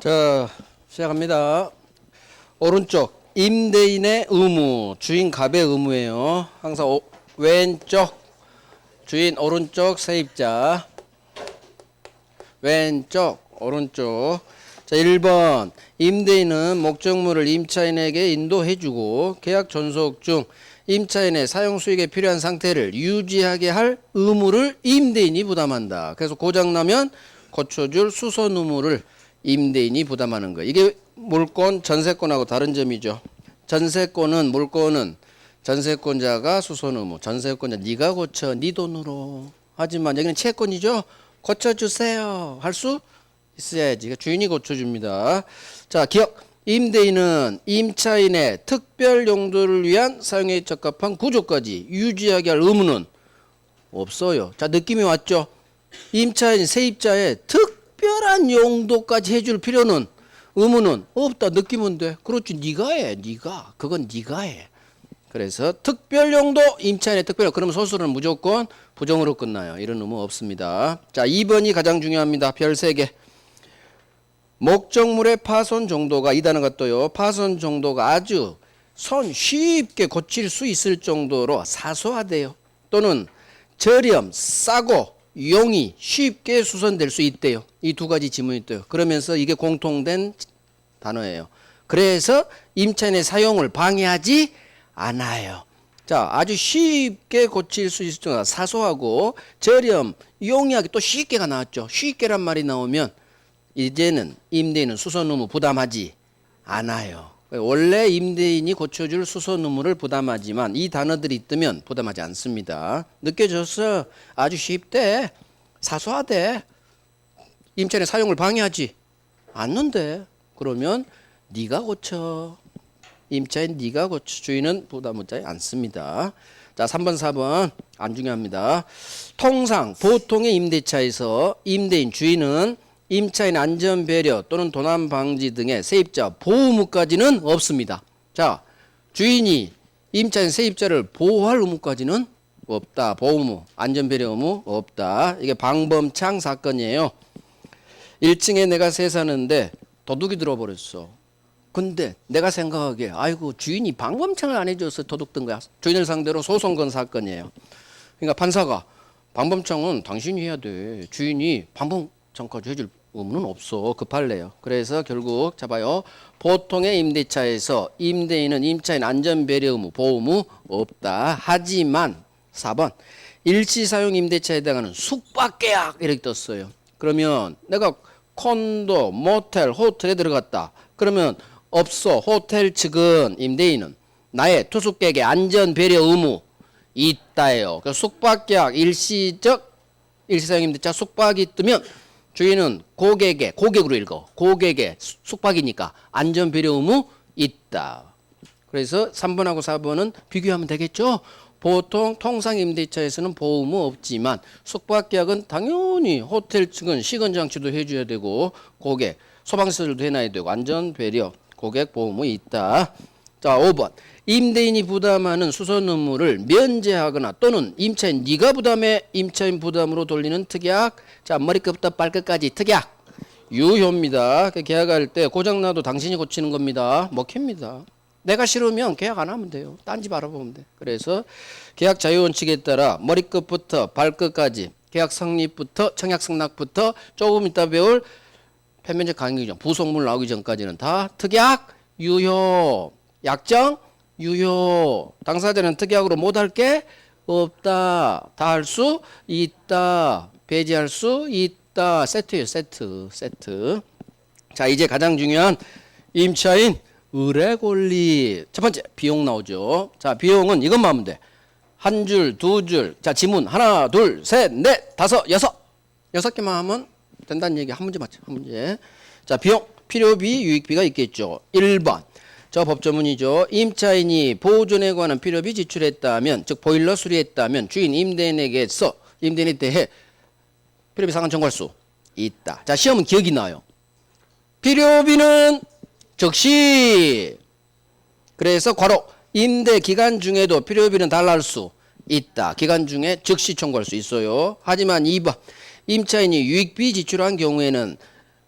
자, 시작합니다. 오른쪽 임대인의 의무, 주인 갑의 의무예요. 항상 왼쪽 주인, 오른쪽 세입자. 왼쪽 오른쪽. 자, 1번 임대인은 목적물을 임차인에게 인도해주고 계약 존속 중 임차인의 사용 수익에 필요한 상태를 유지하게 할 의무를 임대인이 부담한다. 그래서 고장나면 고쳐줄 수선 의무를 임대인이 부담하는 거예요. 이게 물권, 전세권하고 다른 점이죠. 전세권은, 물권은 전세권자가 수선 의무, 전세권자 네가 고쳐, 네 돈으로. 하지만 여기는 채권이죠. 고쳐주세요 할 수 있어야지. 주인이 고쳐줍니다. 자, 기억. 임대인은 임차인의 특별 용도를 위한 사용에 적합한 구조까지 유지하게 할 의무는 없어요. 자, 느낌이 왔죠? 임차인, 세입자의 특별한 용도까지 해줄 필요는, 의무는 없다. 느낌은 돼. 그렇지, 네가 해. 네가. 그건 네가 해. 그래서 특별 용도, 임차인의 특별, 그러면 소수는 무조건 부정으로 끝나요. 이런 의무 없습니다. 자, 2번이 가장 중요합니다. 별 3개. 목적물의 파손 정도가, 이 단어가 또요, 파손 정도가 아주 쉽게 고칠 수 있을 정도로 사소하대요. 또는 저렴, 싸고 용이 쉽게 수선될 수 있대요. 이 두 가지 지문이 떠요. 그러면서 이게 공통된 단어예요. 그래서 임차인의 사용을 방해하지 않아요. 자, 아주 쉽게 고칠 수 있을 정도로 사소하고 저렴, 용이하게, 또 쉽게가 나왔죠. 쉽게란 말이 나오면 이제는 임대인은 수선 의무 부담하지 않아요. 원래 임대인이 고쳐줄 수선 의무를 부담하지만 이 단어들이 뜨면 부담하지 않습니다. 느껴졌어? 아주 쉽대. 사소하대. 임차인의 사용을 방해하지 않는데. 그러면 네가 고쳐. 임차인 네가 고쳐. 주인은 부담하지 않습니다. 자, 3번 4번 안 중요합니다. 통상 보통의 임대차에서 임대인, 주인은 임차인 안전 배려 또는 도난 방지 등의 세입자 보호 의무까지는 없습니다. 자, 주인이 임차인, 세입자를 보호할 의무까지는 없다. 보호 의무, 안전 배려 의무 없다. 이게 방범창 사건이에요. 1층에 내가 새 사는데 도둑이 들어버렸어. 근데 내가 생각하기에 아이고, 주인이 방범창을 안 해줘서 도둑 든 거야. 주인을 상대로 소송 건 사건이에요. 그러니까 판사가 방범창은 당신이 해야 돼. 주인이 방범창까지 해줄 의무는 없어. 급할래요. 그래서 결국 잡아요. 보통의 임대차에서 임대인은 임차인 안전배려 의무, 보호 의무 없다. 하지만 4번 일시사용 임대차에 해당하는 숙박계약 이렇게 떴어요. 그러면 내가 콘도, 모텔, 호텔에 들어갔다. 그러면 없어. 호텔 측은, 임대인은 나의 투숙객의 안전배려 의무 있다예요. 그래서 숙박계약, 일시사용 임대차 숙박이 뜨면 주인은 고객으로 읽어. 고객의 숙박이니까 안전배려 의무 있다. 그래서 3번하고 4번은 비교하면 되겠죠. 보통 통상 임대차에서는 보호 의무 없지만 숙박계약은 당연히 호텔 측은 시건장치도 해줘야 되고 고객 소방시설도 해놔야 되고 안전배려 고객 보호 의무 있다. 자, 5번 임대인이 부담하는 수선 의무를 면제하거나 또는 임차인 네가 부담해 임차인 부담으로 돌리는 특약. 자, 머리끝부터 발끝까지 특약 유효입니다. 계약할 때 고장나도 당신이 고치는 겁니다. 먹힙니다. 내가 싫으면 계약 안 하면 돼요. 딴 집 알아보면 돼. 그래서 계약 자유원칙에 따라 머리끝부터 발끝까지 계약 성립부터 청약 승낙부터 조금 이따 배울 폐면적 강의 전 부속물 나오기 전까지는 다 특약 유효. 약정 유효. 당사자는 특약으로 못할 게 없다. 다 할 수 있다. 배제할 수 있다. 세트예요. 세트. 자, 이제 가장 중요한 임차인 의뢰 권리. 첫 번째 비용 나오죠. 자, 비용은 이것만 하면 돼. 한 줄, 두 줄. 자, 지문 하나, 둘, 셋, 넷, 다섯, 여섯 개만 하면 된다는 얘기. 한 문제 맞죠? 한 문제. 자, 비용, 필요비, 유익비가 있겠죠. 1번. 저 법조문이죠. 임차인이 보존에 관한 필요비 지출했다면, 즉 보일러 수리했다면 주인 임대인에게서 임대인에 대해 필요비 상환 청구할 수 있다. 자, 시험은 기억이 나요. 필요비는 즉시. 그래서 괄호 임대 기간 중에도 필요비는 달라할 수 있다. 기간 중에 즉시 청구할 수 있어요. 하지만 2번 임차인이 유익비 지출한 경우에는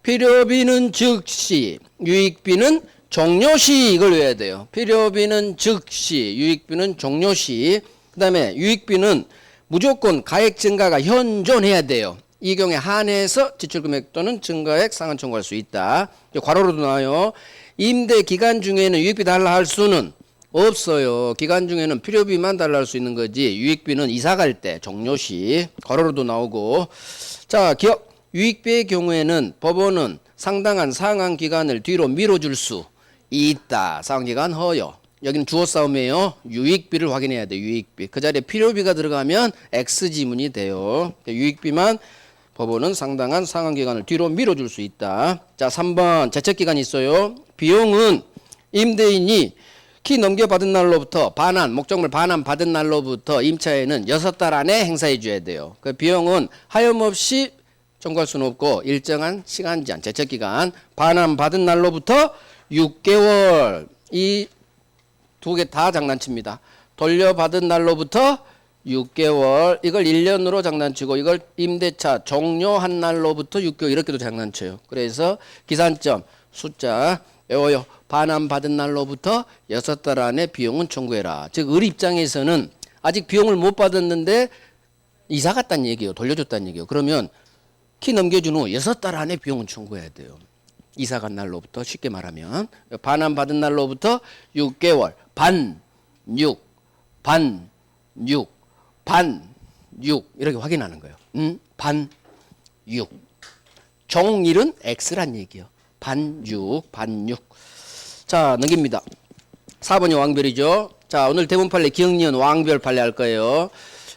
필요비는 즉시, 유익비는 종료시 이걸 외워야 돼요. 필요비는 즉시, 유익비는 종료시. 그 다음에 유익비는 무조건 가액 증가가 현존해야 돼요. 이 경우에 한해서 지출금액 또는 증가액 상환 청구할 수 있다. 괄호로도 나와요. 임대 기간 중에는 유익비 달라 할 수는 없어요. 기간 중에는 필요비만 달라 할 수 있는 거지 유익비는 이사 갈 때 종료시 괄호로도 나오고. 자, 기억. 유익비의 경우에는 법원은 상당한 상환 기간을 뒤로 미뤄줄 수 있다. 상환 기간 허용. 여기는 주어 싸움이에요. 유익비를 확인해야 돼. 유익비. 그 자리에 필요비가 들어가면 X 지문이 돼요. 유익비만 법원은 상당한 상환 기간을 뒤로 미뤄줄 수 있다. 자, 3번 제척 기간이 있어요. 비용은 임대인이 키 넘겨받은 날로부터 반환, 목적물 반환 받은 날로부터 임차인은 6달 안에 행사해 줘야 돼요. 그 비용은 하염없이 청구할 수는 없고 일정한 시간 제한, 제척 기간, 반환 받은 날로부터 6개월. 이 두 개 다 장난칩니다. 돌려받은 날로부터 6개월, 이걸 1년으로 장난치고 이걸 임대차 종료한 날로부터 6개월 이렇게도 장난쳐요. 그래서 기산점 숫자 외워요. 반환 받은 날로부터 6달 안에 비용은 청구해라. 즉 을 입장에서는 아직 비용을 못 받았는데 이사 갔다는 얘기예요. 돌려줬다는 얘기예요. 그러면 키 넘겨준 후 6달 안에 비용은 청구해야 돼요. 이사 간 날로부터 쉽게 말하면 반환 받은 날로부터 6개월 반 6, 반 6, 반 6 이렇게 확인하는 거예요. 반 6. 종일은 X란 얘기예요. 반 6, 반 6. 자, 넘깁니다. 4번이 왕별이죠. 자, 오늘 대본 판례 기억니은 왕별 판례 할 거예요.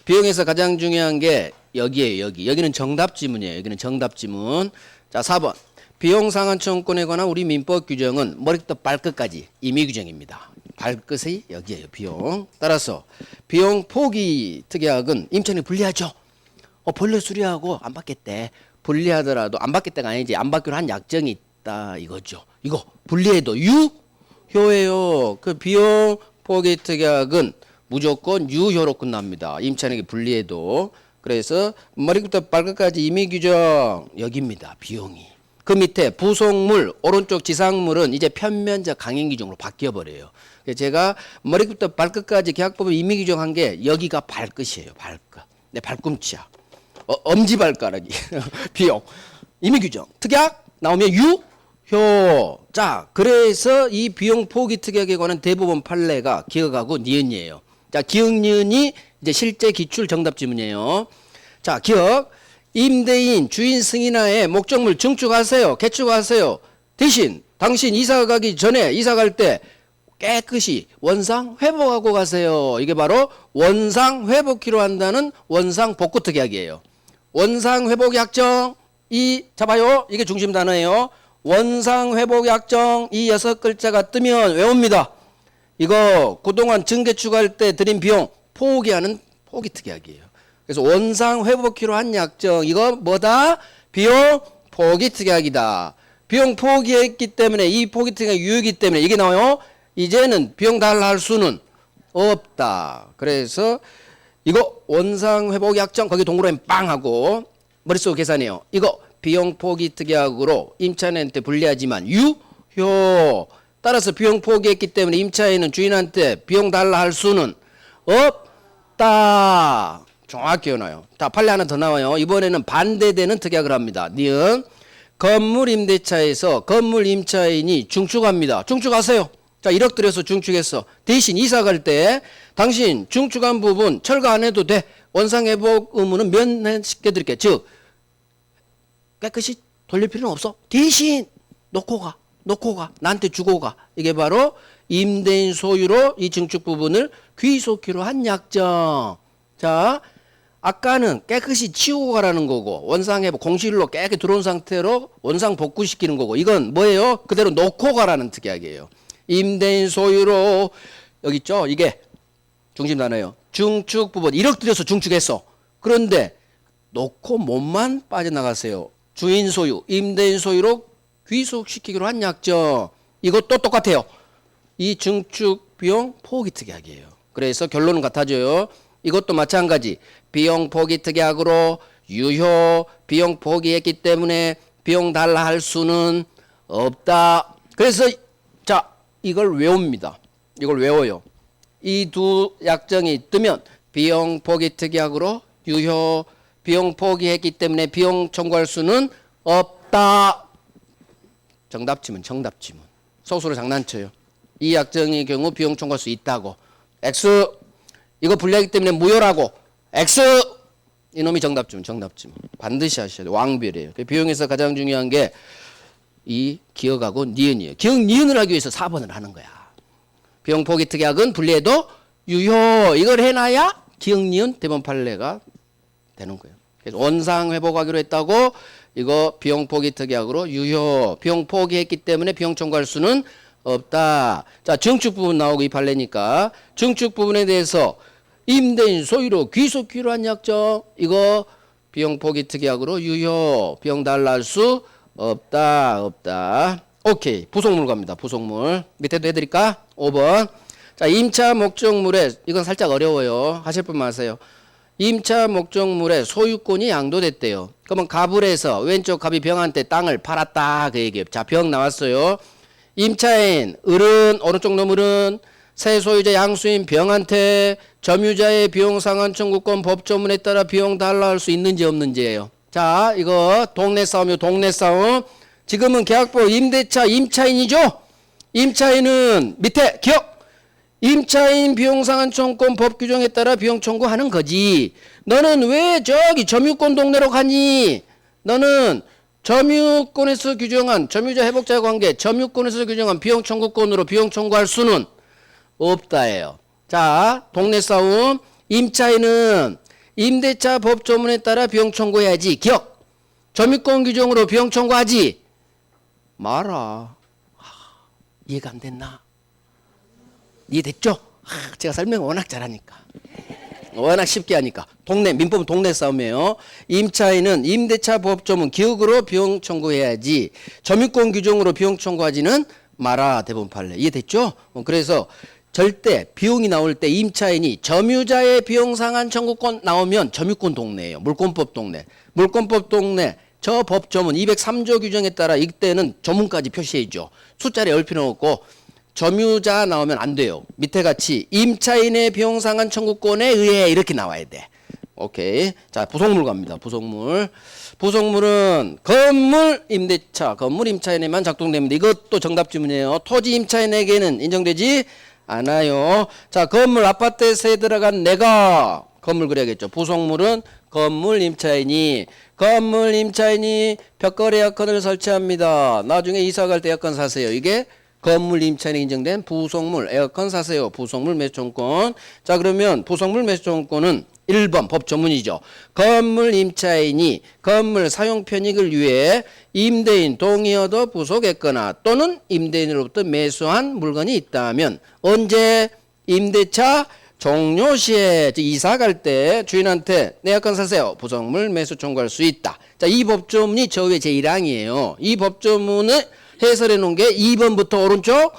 비용에서 가장 중요한 게 여기에요. 여기는 정답 지문이에요. 여기는 정답 지문. 자, 4번. 비용 상환 청구권에 관한 우리 민법 규정은 머리부터 발끝까지 임의 규정입니다. 발끝이 여기에요. 비용. 따라서 비용 포기 특약은 임차인이 불리하죠. 본래 수리하고 안 받겠대. 불리하더라도 안 받겠다가 아니지. 안 받기로 한 약정이 있다 이거죠. 이거 불리해도 유효예요. 그 비용 포기 특약은 무조건 유효로 끝납니다. 임차인에게 불리해도. 그래서 머리부터 발끝까지 임의 규정 여기입니다. 비용이. 그 밑에 부속물 오른쪽 지상물은 이제 편면적 강행 규정으로 바뀌어 버려요. 제가 머리부터 발끝까지 계약법을 임의 규정한 게 여기가 발끝이에요. 발끝. 내 발꿈치야. 엄지발가락이. 비용. 임의 규정. 특약 나오면 유효. 자, 그래서 이 비용 포기 특약에 관한 대법원 판례가 기억하고 니은이에요. 자, 기억 니은이 이제 실제 기출 정답 지문이에요. 자, 기억. 임대인 주인 승인하에 목적물 증축하세요. 개축하세요. 대신 당신 이사 가기 전에 이사 갈 때 깨끗이 원상 회복하고 가세요. 이게 바로 원상 회복키로 한다는 원상 복구 특약이에요. 원상 회복 약정 이 잡아요. 이게 중심 단어예요. 원상 회복 약정 이 6글자가 뜨면 외웁니다. 이거 그동안 증개축할 때 들인 비용 포기하는 포기 특약이에요. 그래서 원상 회복키로 한 약정 이거 뭐다? 비용 포기 특약이다. 비용 포기했기 때문에 이 포기 특약이 유효이기 때문에 이게 나와요. 이제는 비용 달라 할 수는 없다. 그래서 이거 원상 회복 약정 거기 동그라미 빵 하고 머릿속 계산해요. 이거 비용 포기 특약으로 임차인한테 불리하지만 유효. 따라서 비용 포기했기 때문에 임차인은 주인한테 비용 달라 할 수는 없다. 정확히 해놔요. 자, 판례 하나 더 나와요. 이번에는 반대되는 특약을 합니다. 니은 건물 임대차에서 건물 임차인이 중축합니다. 중축하세요. 자, 1억 들여서 중축했어. 대신 이사 갈 때 당신 중축한 부분 철거 안 해도 돼. 원상회복 의무는 면해시켜 드릴게. 즉 깨끗이 돌릴 필요는 없어. 대신 놓고 가. 나한테 주고 가. 이게 바로 임대인 소유로 이 증축 부분을 귀속키로 한 약정. 자, 아까는 깨끗이 치우고 가라는 거고 원상회복 공실로 깨끗이 들어온 상태로 원상 복구시키는 거고 이건 뭐예요? 그대로 놓고 가라는 특약이에요. 임대인 소유로 여기 있죠? 이게 중심 단어예요. 중축 부분 1억 들여서 중축했어. 그런데 놓고 몸만 빠져나가세요. 주인 소유, 임대인 소유로 귀속시키기로 한 약정. 이것도 똑같아요. 이 증축 비용 포기 특약이에요. 그래서 결론은 같아져요. 이것도 마찬가지. 비용 포기 특약으로 유효 비용 포기했기 때문에 비용 달라 할 수는 없다. 그래서 자, 이걸 외웁니다. 이걸 외워요. 이 두 약정이 뜨면 비용 포기 특약으로 유효. 비용 포기했기 때문에 비용 청구할 수는 없다. 정답 지문, 정답 지문. 소수로 장난쳐요. 이 약정의 경우 비용 청구할 수 있다고. X. 이거 불리하기 때문에 무효라고. X. 이놈이 정답 지문, 정답 지문. 반드시 하셔야 돼요. 왕별이에요. 비용에서 가장 중요한 게 이 기억하고 니은이에요. 기억 니은을 하기 위해서 4번을 하는 거야. 비용 포기 특약은 불리해도 유효. 이걸 해놔야 기억 니은 대번 판례가 되는 거예요. 그래서 원상 회복하기로 했다고 이거 비용 포기 특약으로 유효. 비용 포기했기 때문에 비용 청구할 수는 없다. 자, 증축 부분 나오고 이 판례니까 증축 부분에 대해서 임대인 소유로 귀속기로 한 약정 이거 비용 포기 특약으로 유효. 비용 달라 할 수 없다. 없다. 오케이. 부속물 갑니다. 부속물. 밑에도 해드릴까? 5번. 자, 임차 목적물에 이건 살짝 어려워요. 하실 분만 하세요. 임차 목적물에 소유권이 양도됐대요. 그러면 갑을 해서 왼쪽 갑이 병한테 땅을 팔았다 그 얘기예요. 자, 병 나왔어요. 임차인 을은 오른쪽 놈을은 새 소유자 양수인 병한테 점유자의 비용 상환 청구권 법조문에 따라 비용 달라 할 수 있는지 없는지예요. 자, 이거 동네 싸움이요. 동네 싸움. 지금은 계약법 임대차 임차인이죠. 임차인은 밑에 기억. 임차인 비용 상환 청구권 법 규정에 따라 비용 청구하는 거지. 너는 왜 저기 점유권 동네로 가니? 너는 점유권에서 규정한 점유자 회복자 관계 점유권에서 규정한 비용 청구권으로 비용 청구할 수는 없다예요. 자, 동네 싸움. 임차인은 임대차 법조문에 따라 비용 청구해야지. 기억. 점유권 규정으로 비용 청구하지 마라. 이해가 안 됐나? 이해됐죠? 제가 설명 워낙 잘하니까. 워낙 쉽게 하니까. 동네, 민법은 동네 싸움이에요. 임차인은 임대차 법조문 기억으로 비용 청구해야지 점유권 규정으로 비용 청구하지는 마라. 대법원 판례. 이해됐죠? 그래서 절대 비용이 나올 때 임차인이 점유자의 비용 상환 청구권 나오면 점유권 동네예요. 물권법 동네. 물권법 동네 저 법조문 203조 규정에 따라 이때는 조문까지 표시해줘. 숫자를 열 필요는 없고 점유자 나오면 안 돼요. 밑에 같이 임차인의 비용 상환 청구권에 의해 이렇게 나와야 돼. 오케이. 자, 부속물 갑니다. 부속물. 부속물은 건물 임대차, 건물 임차인에만 작동됩니다. 이것도 정답 지문이에요. 토지 임차인에게는 인정되지 않아요. 자, 건물 아파트에 들어간 내가 건물 그래야겠죠. 부속물은 건물 임차인이 벽걸이 에어컨을 설치합니다. 나중에 이사 갈 때 에어컨 사세요. 이게 건물 임차인이 인정된 부속물 에어컨 사세요. 부속물 매수청권. 자, 그러면 부속물 매수청권은 1번 법조문이죠. 건물 임차인이 건물 사용 편익을 위해 임대인 동의 얻어 부속했거나 또는 임대인으로부터 매수한 물건이 있다면 언제? 임대차 종료 시에 이사 갈 때 주인한테 내 에어컨 사세요. 부속물 매수 청구할 수 있다. 자, 이 법조문이 저 위에 제1항이에요. 이 법조문을 해설해 놓은 게 2번부터 오른쪽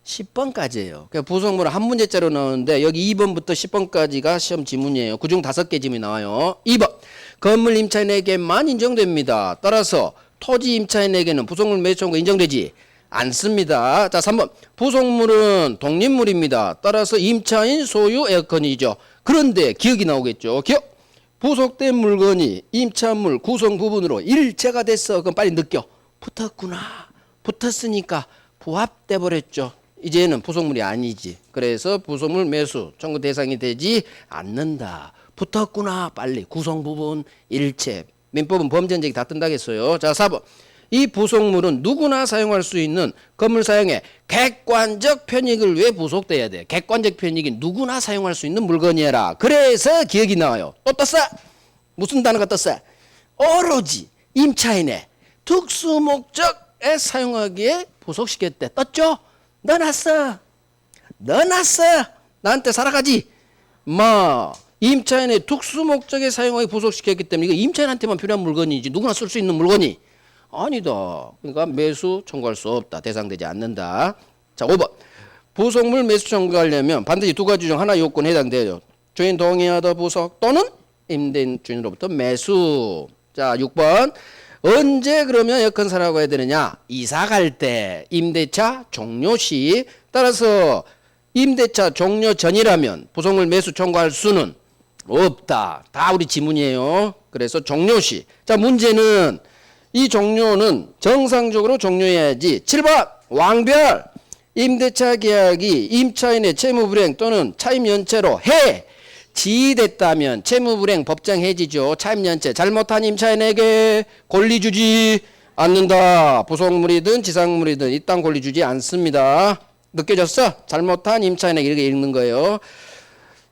10번까지예요. 그러니까 부속물은 한 문제짜리로 나오는데 여기 2번부터 10번까지가 시험 지문이에요. 그중 5개 지문이 나와요. 2번. 건물 임차인에게만 인정됩니다. 따라서 토지 임차인에게는 부속물 매수 청구 인정되지 않습니다. 자, 3번. 부속물은 독립물입니다. 따라서 임차인 소유 에어컨이죠. 그런데 기억이 나오겠죠. 기억. 부속된 물건이 임차물 구성 부분으로 일체가 됐어. 그럼 빨리 느껴. 붙었구나. 붙었으니까 부합돼 버렸죠. 이제는 부속물이 아니지. 그래서 부속물 매수 청구 대상이 되지 않는다. 붙었구나. 빨리 구성 부분 일체. 민법은 범죄 흔적이 다 뜬다겠어요. 자, 4번. 이 부속물은 누구나 사용할 수 있는 건물 사용에 객관적 편익을 위해 부속돼야 돼. 객관적 편익이 누구나 사용할 수 있는 물건이라. 그래서 기억이 나와요. 또 떴어? 무슨 단어가 떴어? 오로지 임차인의 특수 목적에 사용하기에 부속시켰대. 떴죠? 넣어놨어. 나한테 살아가지. 임차인의 특수 목적에 사용하기 부속시켰기 때문에 이거 임차인한테만 필요한 물건이지 누구나 쓸 수 있는 물건이 아니다. 그러니까 매수 청구할 수 없다. 대상되지 않는다. 자, 5번. 부속물 매수 청구하려면 반드시 두 가지 중 하나 요건에 해당돼요. 주인 동의하다 부속 또는 임대인 주인으로부터 매수. 자, 6번. 언제 그러면 여건사라고 해야 되느냐? 이사 갈 때 임대차 종료 시. 따라서 임대차 종료 전이라면 부속물 매수 청구할 수는 없다. 다 우리 지문이에요. 그래서 종료 시. 자, 문제는 이 종료는 정상적으로 종료해야지. 7번 왕별 임대차 계약이 임차인의 채무불이행 또는 차임연체로 해지됐다면 채무불이행 법정 해지죠. 차임연체 잘못한 임차인에게 권리 주지 않는다. 부속물이든 지상물이든 이 땅 권리 주지 않습니다. 느껴졌어? 잘못한 임차인에게 이렇게 읽는 거예요.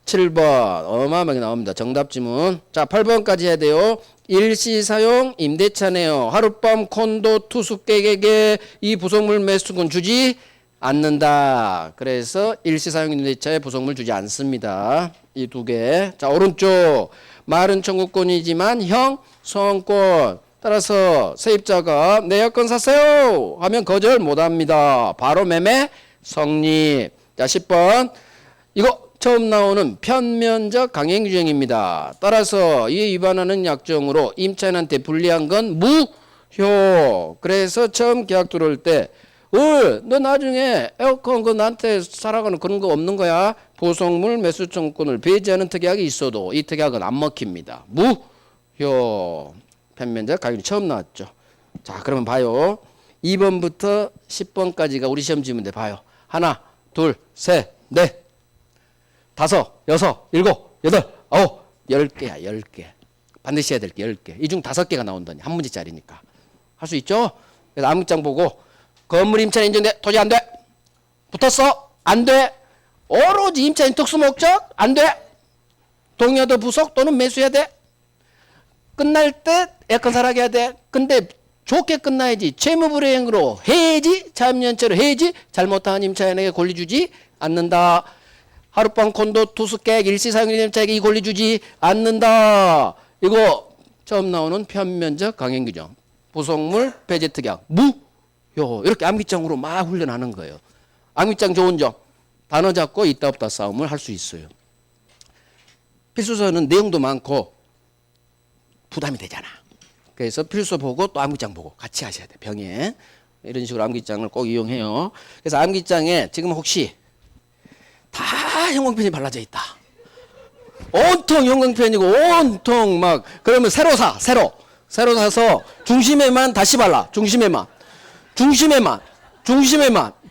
7번 어마어마하게 나옵니다. 정답 지문. 자, 8번까지 해야 돼요. 일시사용 임대차네요. 하룻밤 콘도 투숙객에게 이 부속물 매수권 주지 않는다. 그래서 일시사용 임대차에 부속물 주지 않습니다. 이 두 개. 자, 오른쪽 말은 청구권이지만 형성권. 따라서 세입자가 내 여건 샀어요 하면 거절 못합니다. 바로 매매 성립. 자, 10번 이거 처음 나오는 편면적 강행규정입니다. 따라서 이에 위반하는 약정으로 임차인한테 불리한 건 무효. 그래서 처음 계약 들어올 때 너 나중에 에어컨 그거 나한테 사라가는 그런 거 없는 거야. 부속물 매수 청구권을 배제하는 특약이 있어도 이 특약은 안 먹힙니다. 무효. 편면적 강행규정 처음 나왔죠. 자, 그러면 봐요. 2번부터 10번까지가 우리 시험 지문인데 봐요. 하나, 둘, 셋, 넷, 다섯, 여섯, 일곱, 여덟, 아홉, 10개야, 10개. 반드시 해야 될 게 10개. 이 중 5개가 나온다니. 한 문제짜리니까. 할 수 있죠? 그래서 암흑장 보고 건물 임차인 인정돼. 토지 안 돼. 붙었어. 안 돼. 오로지 임차인 특수목적 안 돼. 동의하도 부속 또는 매수해야 돼. 끝날 때 에어컨 사라게 해야 돼. 근데 좋게 끝나야지. 채무불이행으로 해야지. 차임연체로 해야지. 잘못한 임차인에게 권리 주지 않는다. 하룻밤 콘도 투숙객 일시사용 임차인에게 이 권리 주지 않는다. 이거 처음 나오는 편면적 강행규정. 부속물 배제 특약 무효. 이렇게 암기장으로 막 훈련하는 거예요. 암기장 좋은 점. 단어 잡고 있다 없다 싸움을 할 수 있어요. 필수서는 내용도 많고 부담이 되잖아. 그래서 필수 보고 또 암기장 보고 같이 하셔야 돼. 병에. 이런 식으로 암기장을 꼭 이용해요. 그래서 암기장에 지금 혹시 다 형광펜이 발라져 있다. 온통 형광펜이고 온통 막 그러면 새로 사서 중심에만 다시 발라. 중심에만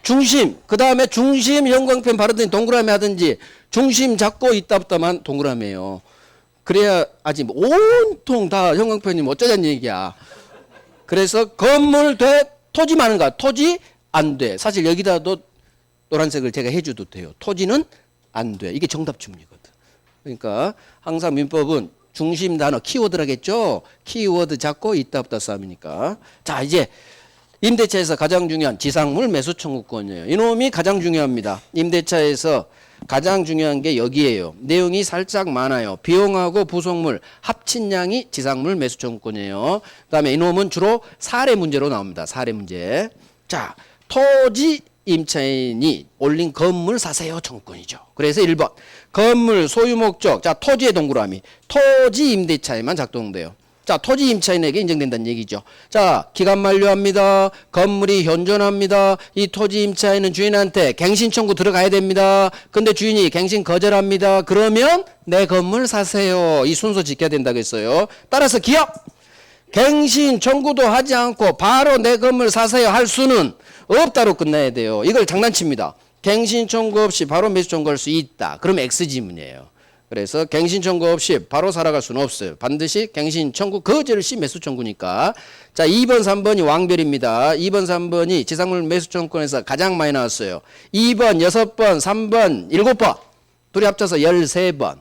중심 그 다음에 중심 형광펜 바르든지 동그라미 하든지 중심 잡고 있다부터만 동그라미예요. 그래야 아직 온통 다 형광펜이면 어쩌자는 얘기야. 그래서 건물 돼 토지 많은가? 토지 안 돼. 사실 여기다도 노란색을 제가 해줘도 돼요. 토지는 안 돼. 이게 정답 주문이거든. 그러니까 항상 민법은 중심 단어 키워드라겠죠. 키워드 잡고 있다 없다 싸움이니까. 자, 이제 임대차에서 가장 중요한 지상물 매수 청구권이에요. 이놈이 가장 중요합니다. 임대차에서 가장 중요한 게 여기에요. 내용이 살짝 많아요. 비용하고 부속물 합친 양이 지상물 매수 청구권이에요. 그다음에 이놈은 주로 사례 문제로 나옵니다. 사례 문제. 자, 토지 임차인이 올린 건물 사세요 청구권이죠. 그래서 1번 건물 소유 목적. 자, 토지의 동그라미. 토지 임대차에만 작동돼요. 자, 토지 임차인에게 인정된다는 얘기죠. 자, 기간 만료합니다. 건물이 현존합니다. 이 토지 임차인은 주인한테 갱신 청구 들어가야 됩니다. 근데 주인이 갱신 거절합니다. 그러면 내 건물 사세요. 이 순서 지켜야 된다고 했어요. 따라서 기업 갱신 청구도 하지 않고 바로 내 건물 사세요 할 수는 없다로 끝나야 돼요. 이걸 장난칩니다. 갱신 청구 없이 바로 매수 청구할 수 있다. 그럼 X지문이에요. 그래서 갱신 청구 없이 바로 살아갈 수는 없어요. 반드시 갱신 청구 거절 시 매수 청구니까. 자, 2번 3번이 왕별입니다. 2번 3번이 지상물 매수 청구권에서 가장 많이 나왔어요. 2번 6번 3번 7번 둘이 합쳐서 13번.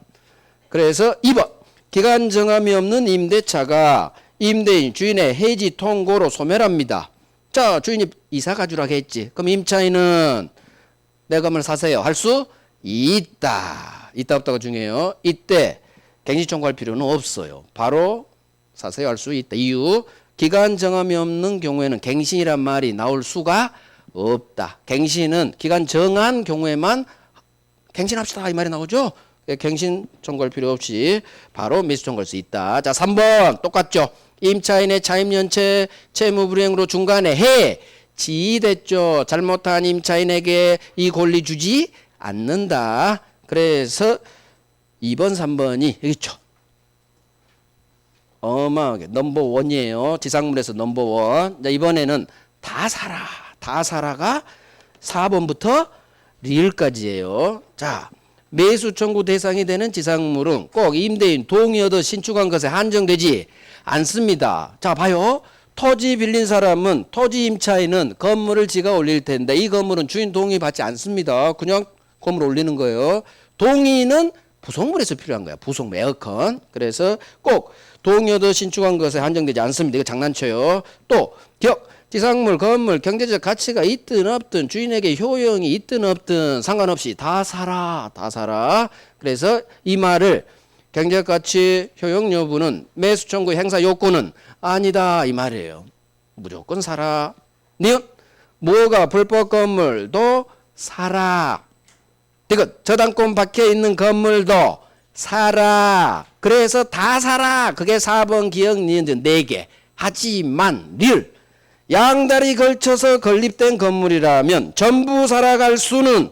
그래서 2번 기간 정함이 없는 임대차가 임대인 주인의 해지 통고로 소멸합니다. 자, 주인이 이사 가주라고 했지. 그럼 임차인은 내 건물 사세요 할 수 있다. 있다 없다가 중요해요. 이때 갱신 청구할 필요는 없어요. 바로 사세요 할 수 있다. 이유 기간 정함이 없는 경우에는 갱신이란 말이 나올 수가 없다. 갱신은 기간 정한 경우에만 갱신합시다 이 말이 나오죠. 갱신 청구할 필요 없이 바로 매수 청구할 수 있다. 자, 3번 똑같죠. 임차인의 차임연체 채무불이행으로 중간에 해지됐죠. 잘못한 임차인에게 이 권리 주지 않는다. 그래서 2번, 3번이 여기 있죠. 어마어마하게 넘버원이에요. 지상물에서 넘버원. 자, 이번에는 다 사라. 다 사라가 4번부터 리을까지예요. 자, 매수 청구 대상이 되는 지상물은 꼭 임대인 동의 얻어 신축한 것에 한정되지 않습니다. 자, 봐요. 토지 빌린 사람은 토지 임차인은 건물을 지가 올릴 텐데 이 건물은 주인 동의 받지 않습니다. 그냥 건물 올리는 거예요. 동의는 부속물에서 필요한 거야. 부속물 에어컨. 그래서 꼭 동의 얻어 신축한 것에 한정되지 않습니다. 이거 장난쳐요. 또 지상물, 건물, 경제적 가치가 있든 없든 주인에게 효용이 있든 없든 상관없이 다 사라. 다 사라. 그래서 이 말을 경제적 가치 효용 여부는 매수 청구 행사 요건은 아니다 이 말이에요. 무조건 사라. 니은 뭐가 불법 건물도 사라. 이것 저당권 밖에 있는 건물도 사라. 그래서 다 사라. 그게 4번 기억 니은 4개. 하지만 릴 양다리 걸쳐서 건립된 건물이라면 전부 살아갈 수는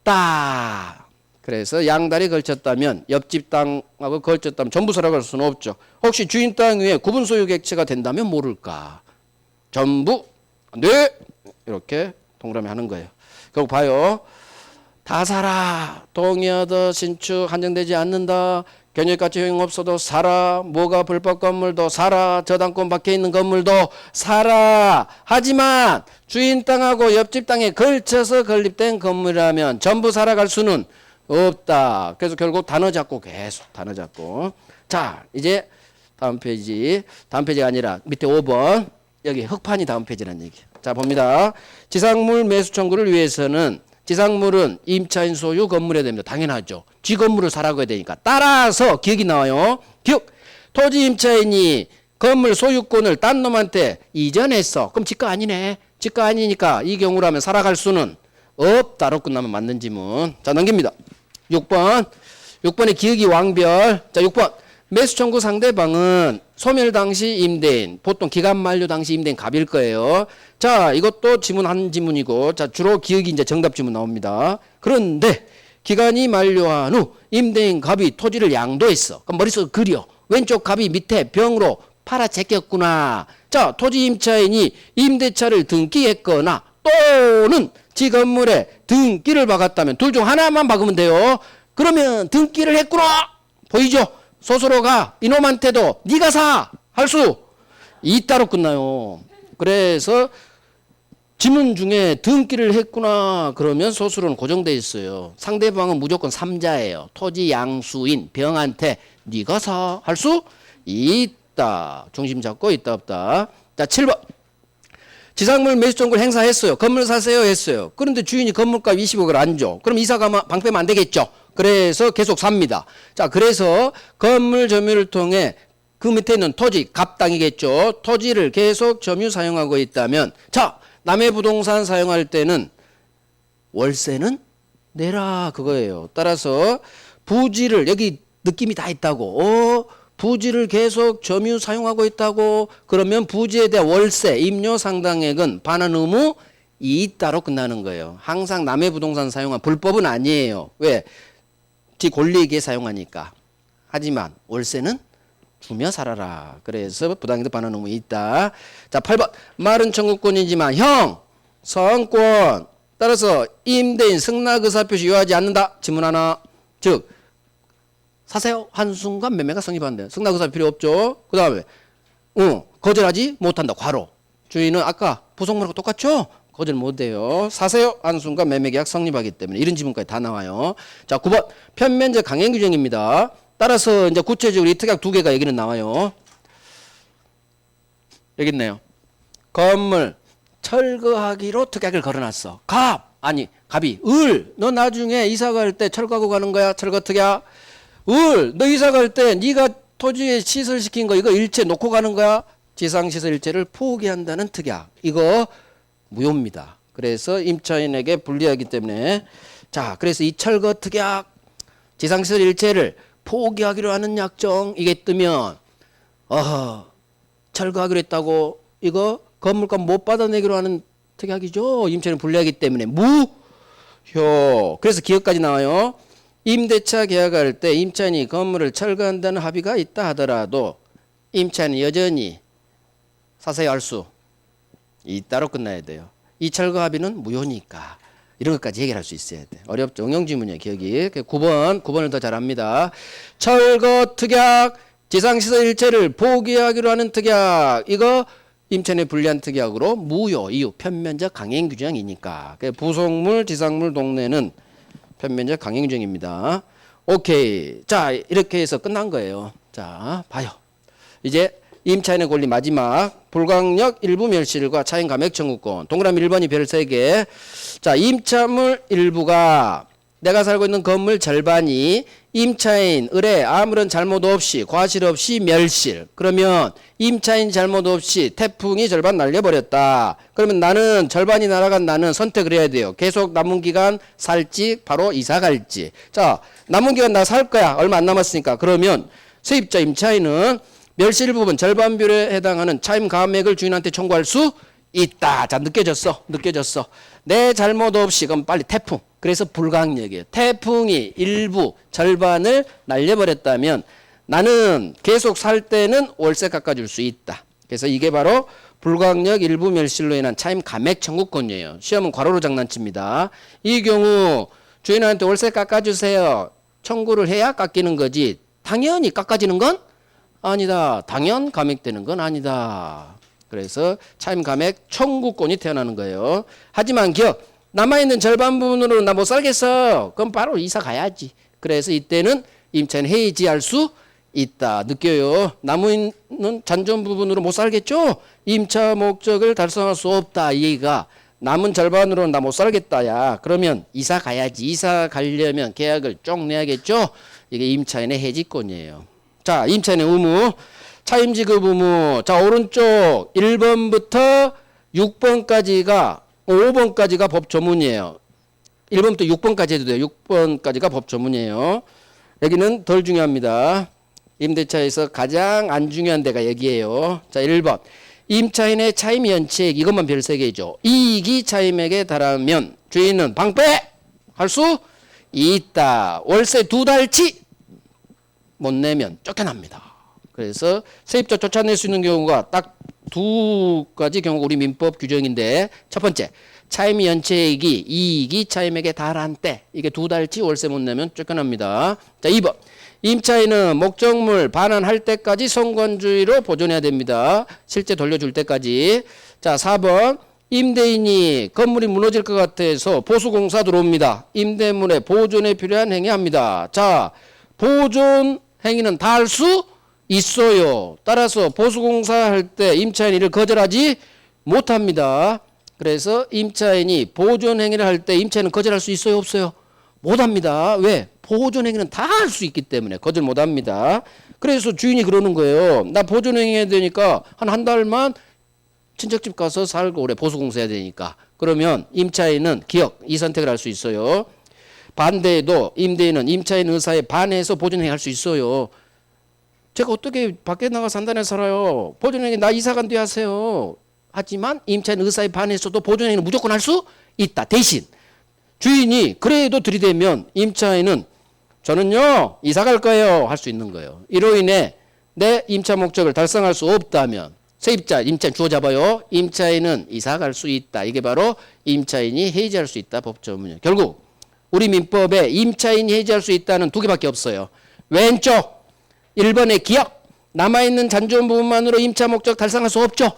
없다. 그래서 양다리 걸쳤다면 옆집 땅하고 걸쳤다면 전부 살아갈 수는 없죠. 혹시 주인 땅 위에 구분 소유 객체가 된다면 모를까. 전부 네 이렇게 동그라미 하는 거예요. 결국 봐요. 다 사라. 동의 얻어 신축 한정되지 않는다. 경제가치 효용 없어도 사라. 뭐가 불법 건물도 사라. 저당권 밖에 있는 건물도 사라. 하지만 주인 땅하고 옆집 땅에 걸쳐서 건립된 건물이라면 전부 살아갈 수는 없다. 그래서 결국 단어 잡고 계속 단어 잡고. 자, 이제 다음 페이지. 다음 페이지가 아니라 밑에 5번. 여기 흑판이 다음 페이지라는 얘기. 자, 봅니다. 지상물 매수 청구를 위해서는 지상물은 임차인 소유 건물에 됩니다. 당연하죠. 지 건물을 사라고 해야 되니까. 따라서 기억이 나와요. 기억. 토지 임차인이 건물 소유권을 딴 놈한테 이전했어. 그럼 지가 아니네. 지가 아니니까 이 경우라면 살아갈 수는 없다로 끝나면 맞는 지문. 자, 넘깁니다. 6번. 6번의 기억이 왕별. 자, 6번. 매수 청구 상대방은 소멸 당시 임대인, 보통 기간 만료 당시 임대인 갑일 거예요. 자, 이것도 지문 한 지문이고, 자, 주로 기억이 이제 정답 지문 나옵니다. 그런데 기간이 만료한 후 임대인 갑이 토지를 양도했어. 그럼 머릿속에 그려. 왼쪽 갑이 밑에 병으로 팔아 제꼈구나. 자, 토지 임차인이 임대차를 등기했거나 또는 지 건물에 등기를 박았다면 둘 중 하나만 박으면 돼요. 그러면 등기를 했구나. 보이죠? 소수로가 이놈한테도 네가 사 할 수 있다로 끝나요. 그래서 지문 중에 등기를 했구나 그러면 소수로는 고정돼 있어요. 상대방은 무조건 3자예요. 토지 양수인 병한테 네가 사 할 수 있다. 중심 잡고 있다 없다. 자, 7번. 지상물 매수 청구를 행사했어요. 건물 사세요 했어요. 그런데 주인이 건물값 20억을 안 줘. 그럼 이사 가면 방 빼면 안 되겠죠. 그래서 계속 삽니다. 자, 그래서 건물 점유를 통해 그 밑에 있는 토지, 갑땅이겠죠. 토지를 계속 점유 사용하고 있다면, 자, 남의 부동산 사용할 때는 월세는 내라 그거예요. 따라서 부지를 여기 느낌이 다 있다고. 부지를 계속 점유 사용하고 있다고. 그러면 부지에 대한 월세, 임료 상당액은 반환 의무 있다로 끝나는 거예요. 항상 남의 부동산 사용한 불법은 아니에요. 왜? 지 권리에게 사용하니까. 하지만 월세는 주며 살아라. 그래서 부당이득 반환 의무 있다. 자, 8번. 말은 청구권이지만 형성권. 따라서 임대인 승낙의사표시 요하지 않는다. 지문 하나. 즉 사세요 한순간 매매가 성립한대. 승낙의사 필요 없죠. 그 다음에 거절하지 못한다. 괄호. 주인은 아까 부속물하고 똑같죠. 거절 못해요. 사세요 한순간 매매계약 성립하기 때문에 이런 지문까지 다 나와요. 자, 9번 편면적 강행 규정입니다. 따라서 이제 구체적으로 이 특약 두 개가 여기는 나와요. 여기 있네요. 건물 철거하기로 특약을 걸어놨어. 갑이 너 나중에 이사 갈 때 철거하고 가는 거야. 철거 특약. 너 이사 갈 때 네가 토지에 시설시킨 거 이거 일체 놓고 가는 거야. 지상시설 일체를 포기한다는 특약. 이거 무효입니다. 그래서 임차인에게 불리하기 때문에 자, 그래서 이 철거 특약 지상시설 일체를 포기하기로 하는 약정 이게 뜨면 철거하기로 했다고 이거 건물값 못 받아내기로 하는 특약이죠. 임차인은 불리하기 때문에 무효. 그래서 기억까지 나와요. 임대차 계약할 때 임차인이 건물을 철거한다는 합의가 있다 하더라도 임차인은 여전히 사서히 할 수 있다로 끝나야 돼요. 이 철거 합의는 무효니까. 이런 것까지 해결할 수 있어야 돼. 어렵죠. 응용지문이에요. 기억이. 9번을 더 잘합니다. 철거 특약, 지상시설 일체를 포기하기로 하는 특약. 이거 임차인에 불리한 특약으로 무효. 이유 편면적 강행 규정이니까. 부속물, 지상물 동네는 편면적 강행 규정입니다. 오케이. 자, 이렇게 해서 끝난 거예요. 자, 봐요. 이제 임차인의 권리 마지막 불강력 일부 멸실과 차임 감액 청구권. 동그라미 1번이 별 3개. 자, 임차물 일부가 내가 살고 있는 건물 절반이 임차인 을에 아무런 잘못 없이 과실 없이 멸실. 그러면 임차인 잘못 없이 태풍이 절반 날려버렸다. 그러면 나는 절반이 날아간 나는 선택을 해야 돼요. 계속 남은 기간 살지 바로 이사 갈지. 자, 남은 기간 나 살 거야. 얼마 안 남았으니까. 그러면 세입자 임차인은 멸실 부분 절반 비율에 해당하는 차임 감액을 주인한테 청구할 수 있다. 자, 느껴졌어. 내 잘못 없이 그럼 빨리 태풍. 그래서 불강력이에요. 태풍이 일부 절반을 날려버렸다면 나는 계속 살 때는 월세 깎아줄 수 있다. 그래서 이게 바로 불강력 일부 멸실로 인한 차임 감액 청구권이에요. 시험은 괄호로 장난칩니다. 이 경우 주인한테 월세 깎아주세요. 청구를 해야 깎이는 거지. 당연히 깎아지는 건 아니다. 당연 감액되는 건 아니다. 그래서 차임 감액 청구권이 태어나는 거예요. 하지만 기억, 남아있는 절반 부분으로 나 못 살겠어. 그럼 바로 이사 가야지. 그래서 이때는 임차인 해지할 수 있다. 느껴요. 남은 잔존 부분으로 못 살겠죠? 임차 목적을 달성할 수 없다. 이 얘기가 남은 절반으로는 나 못 살겠다야. 그러면 이사 가야지. 이사 가려면 계약을 쭉 내야겠죠? 이게 임차인의 해지권이에요. 자, 임차인의 의무. 차임지급 의무. 자, 오른쪽 1번부터 6번까지가 5번까지가 법 조문이에요. 1번부터 6번까지 해도 돼요. 6번까지가 법 조문이에요. 여기는 덜 중요합니다. 임대차에서 가장 안 중요한 데가 여기에요. 자, 1번. 임차인의 차임 연체액 이것만 별 3개죠. 이익이 차임액에 달하면 주인은 방패할 수 있다. 월세 2달치 못 내면 쫓겨납니다. 그래서 세입자 쫓아낼 수 있는 경우가 딱 2가지 경우가 우리 민법 규정인데, 첫 번째 차임 연체액이 이익이 차임액에 달한 때 이게 2달치 월세 못 내면 쫓겨납니다. 자, 2번 임차인은 목적물 반환할 때까지 성관주의로 보존해야 됩니다. 실제 돌려줄 때까지. 자, 4번 임대인이 건물이 무너질 것 같아서 보수공사 들어옵니다. 임대물의 보존에 필요한 행위합니다. 자, 보존 행위는 다 할 수 있어요. 따라서 보수공사 할 때 임차인이 이를 거절하지 못합니다. 그래서 임차인이 보존 행위를 할 때 임차인은 거절할 수 있어요, 없어요? 못합니다. 왜? 보존 행위는 다 할 수 있기 때문에 거절 못합니다. 그래서 주인이 그러는 거예요. 나 보존 행위 해야 되니까 한 달만 친척집 가서 살고 그래. 보수공사 해야 되니까. 그러면 임차인은 기억 이 선택을 할 수 있어요. 반대에도 임대인은 임차인 의사에 반해서 보존 행위 할 수 있어요. 제가 어떻게 밖에 나가 산단에 살아요. 보존행위 나 이사 간 뒤에 하세요. 하지만 임차인 의사에 반해서도 보존행위는 무조건 할 수 있다. 대신 주인이 그래도 들이대면 임차인은 저는요 이사 갈 거예요 할 수 있는 거예요. 이로 인해 내 임차 목적을 달성할 수 없다면 세입자 임차인 주어 잡아요. 임차인은 이사 갈 수 있다. 이게 바로 임차인이 해지할 수 있다. 법조문이에요. 결국 우리 민법에 임차인이 해지할 수 있다는 2개밖에 없어요. 왼쪽 1번의 기억. 남아있는 잔존 부분만으로 임차 목적 달성할 수 없죠.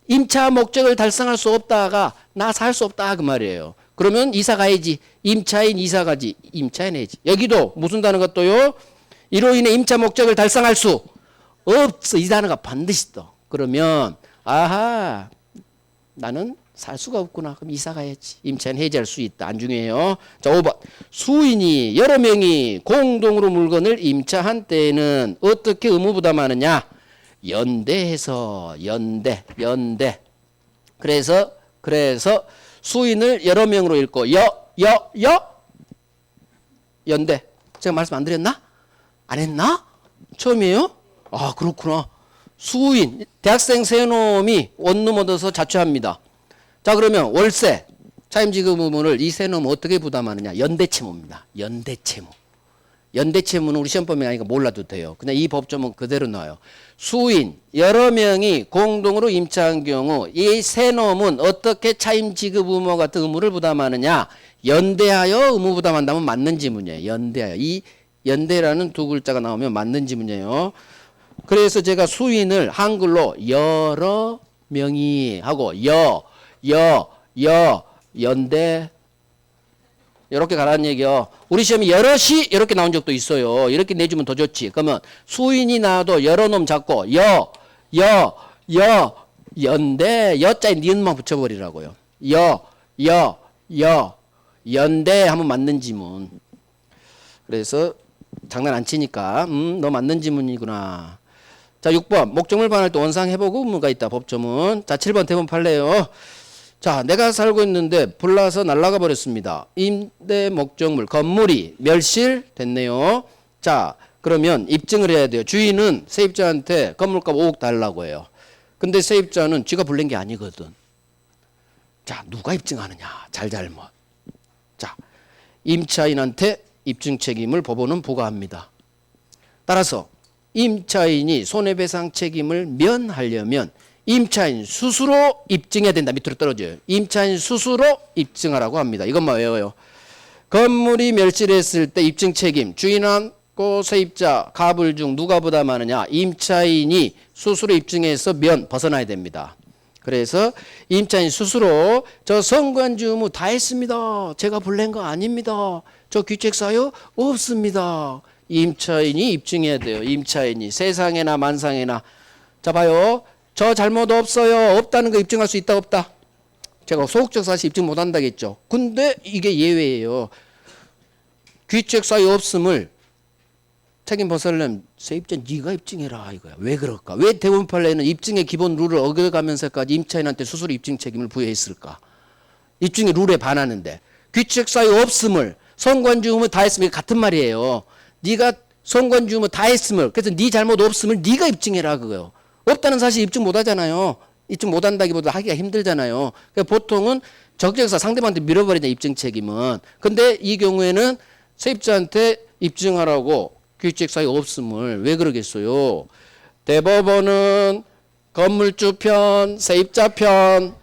임차 목적을 달성할 수 없다가 나 살 수 없다 그 말이에요. 그러면 이사 가야지. 임차인 이사 가지. 임차인 해야지. 여기도 무슨 단어가 떠요? 이로 인해 임차 목적을 달성할 수 없어. 이 단어가 반드시 떠. 그러면 아하 나는 살 수가 없구나. 그럼 이사 가야지. 임차인 해지할 수 있다. 안 중요해요. 자, 5번. 수인이 여러 명이 공동으로 물건을 임차한 때에는 어떻게 의무 부담하느냐? 연대해서 연대. 그래서 수인을 여러 명으로 읽고 연대. 제가 말씀 안 드렸나? 안 했나? 처음이에요? 아, 그렇구나. 수인, 대학생 세놈이 원룸 얻어서 자취합니다. 자, 그러면 월세, 차임지급 의무를 이 세놈은 어떻게 부담하느냐? 연대채무입니다. 연대채무. 연대채무는 우리 시험범위 아니니까 몰라도 돼요. 그냥 이 법조문 그대로 나와요. 수인, 여러 명이 공동으로 임차한 경우 이 세놈은 어떻게 차임지급 의무 같은 의무를 부담하느냐? 연대하여 의무 부담한다면 맞는 지문이에요. 연대하여. 이 연대라는 두 글자가 나오면 맞는 지문이에요. 그래서 제가 수인을 한글로 여러 명이 하고 연대 이렇게 가라는 얘기요. 우리 시험에 여럿이 이렇게 나온 적도 있어요. 이렇게 내주면 더 좋지. 그러면 수인이 나와도 여러 놈 잡고 연대 여자에 니은만 붙여버리라고요. 연대 하면 맞는 지문. 그래서 장난 안 치니까 너 맞는 지문이구나. 자, 6번 목적물 반할 때 원상해보고 의무가 있다. 법조문. 자, 7번 대본 판례요. 자, 내가 살고 있는데 불나서 날아가 버렸습니다. 임대 목적물 건물이 멸실됐네요. 자, 그러면 입증을 해야 돼요. 주인은 세입자한테 건물값 5억 달라고 해요. 근데 세입자는 쥐가 불낸 게 아니거든. 자, 누가 입증하느냐? 잘잘못. 자, 임차인한테 입증 책임을 법원은 부과합니다. 따라서 임차인이 손해배상 책임을 면하려면 임차인 스스로 입증해야 된다. 밑으로 떨어져요. 임차인 스스로 입증하라고 합니다. 이것만 외워요. 건물이 멸실했을 때 입증 책임 주인하고 세입자 가불 중 누가 부담하느냐? 임차인이 스스로 입증해서 벗어나야 됩니다. 그래서 임차인 스스로 저 성관주 의무 다 했습니다. 제가 불낸 거 아닙니다. 저 귀책 사유 없습니다. 임차인이 입증해야 돼요. 임차인이 세상에나 만상에나. 자, 봐요. 저 잘못 없어요. 없다는 거 입증할 수 있다 없다? 제가 소극적 사실 입증 못 한다겠죠. 근데 이게 예외예요. 귀책 사유 없음을 책임 벗으려면 세입자 네가 입증해라 이거야. 왜 그럴까? 왜 대법원 판례는 입증의 기본 룰을 어겨가면서까지 임차인한테 스스로 입증 책임을 부여했을까? 입증의 룰에 반하는데 귀책 사유 없음을 성관주 의무 다 했으면 같은 말이에요. 네가 성관주 의무 다 했음을 그래서 네 잘못 없음을 네가 입증해라 그거요. 없다는 사실 입증 못 하잖아요. 입증 못 한다기보다 하기가 힘들잖아요. 그러니까 보통은 적격사 상대방한테 밀어버리자 입증 책임은. 근데 이 경우에는 세입자한테 입증하라고 귀책 사유 없음을 왜 그러겠어요? 대법원은 건물주 편, 세입자 편.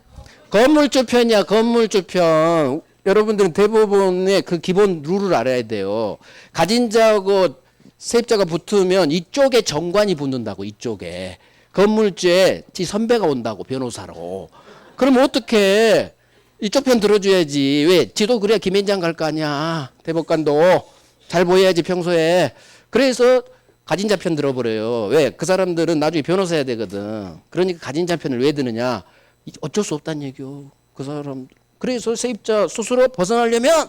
건물주 편이야, 건물주 편. 여러분들은 대법원의 그 기본 룰을 알아야 돼요. 가진 자하고 세입자가 붙으면 이쪽에 정관이 붙는다고, 이쪽에. 건물주에 지 선배가 온다고, 변호사로. 그럼 어떻게 이쪽 편 들어줘야지. 왜? 지도 그래야 김현장 갈 거 아니야. 대법관도 잘 보여야지 평소에. 그래서 가진 자 편 들어버려요. 왜? 그 사람들은 나중에 변호사 해야 되거든. 그러니까 가진 자 편을 왜 드느냐? 어쩔 수 없다는 얘기요. 그 사람. 그래서 세입자 스스로 벗어나려면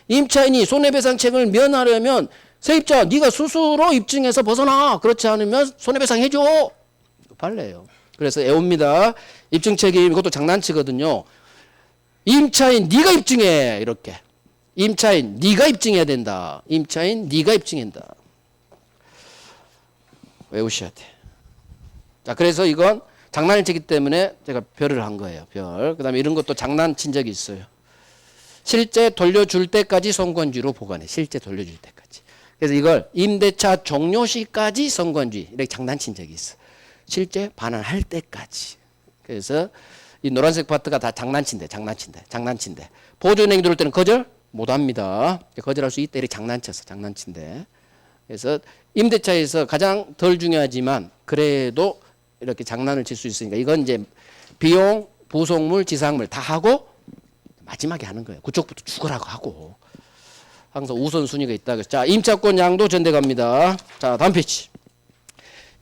임차인이 손해배상 책임을 면하려면 세입자 네가 스스로 입증해서 벗어나. 그렇지 않으면 손해배상 해줘. 판례예요. 그래서 애웁니다. 입증 책임 이것도 장난치거든요. 임차인 네가 입증해 이렇게. 임차인 네가 입증해야 된다. 임차인 네가 입증한다. 외우셔야 돼. 자, 그래서 이건 장난을 치기 때문에 제가 별을 한 거예요. 별. 그다음에 이런 것도 장난친 적이 있어요. 실제 돌려줄 때까지 선권주의로 보관해. 실제 돌려줄 때까지. 그래서 이걸 임대차 종료 시까지 선권주의 이렇게 장난친 적이 있어. 실제 반환할 때까지. 그래서 이 노란색 파트가 다 장난친대. 보존행위 들어올 때는 거절 못합니다. 거절할 수 있다 이렇게 장난친대. 그래서 임대차에서 가장 덜 중요하지만 그래도 이렇게 장난을 칠 수 있으니까 이건 이제 비용, 부속물, 지상물 다 하고 마지막에 하는 거예요. 그쪽부터 죽으라고 하고 항상 우선순위가 있다. 그래서 자, 임차권 양도 전대 갑니다. 자, 다음 페이지.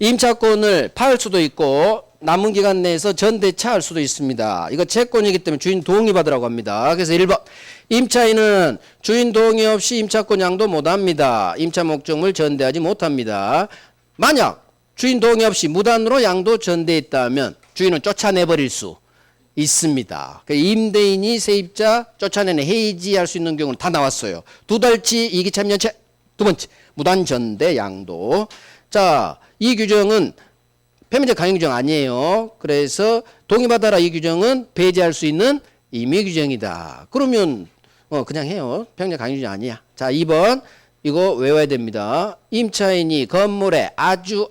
임차권을 팔 수도 있고 남은 기간 내에서 전대차할 수도 있습니다. 이거 채권이기 때문에 주인 동의 받으라고 합니다. 그래서 1번 임차인은 주인 동의 없이 임차권 양도 못합니다. 임차 목적물 전대하지 못합니다. 만약 주인 동의 없이 무단으로 양도 전대했다면 주인은 쫓아내버릴 수 있습니다. 임대인이 세입자 쫓아내는 해지할 수 있는 경우는 다 나왔어요. 2달치 이기참여체. 두 번째 무단전대 양도. 자, 이 규정은 표면적 강요 규정 아니에요. 그래서 동의받아라 이 규정은 배제할 수 있는 임의 규정이다. 그러면 그냥 해요. 표면적 강요 규정 아니야. 자, 2번 이거 외워야 됩니다. 임차인이 건물의 아주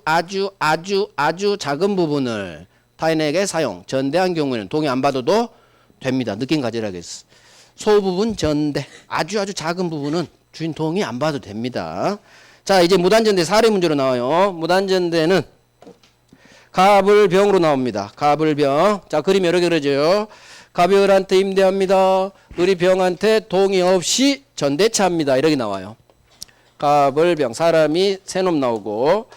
작은 부분을 타인에게 사용, 전대한 경우에는 동의 안 받아도 됩니다. 느낌 가지라겠어. 소부분 전대, 아주 작은 부분은 주인 동의 안 받아도 됩니다. 자, 이제 무단전대 사례 문제로 나와요. 무단전대는 갑을 병으로 나옵니다. 갑을 병. 자, 그림 여러 개 그려져요. 갑이 을한테 임대합니다. 을이 병한테 동의 없이 전대차합니다. 이렇게 나와요. 갑을 병. 사람이 세 놈 나오고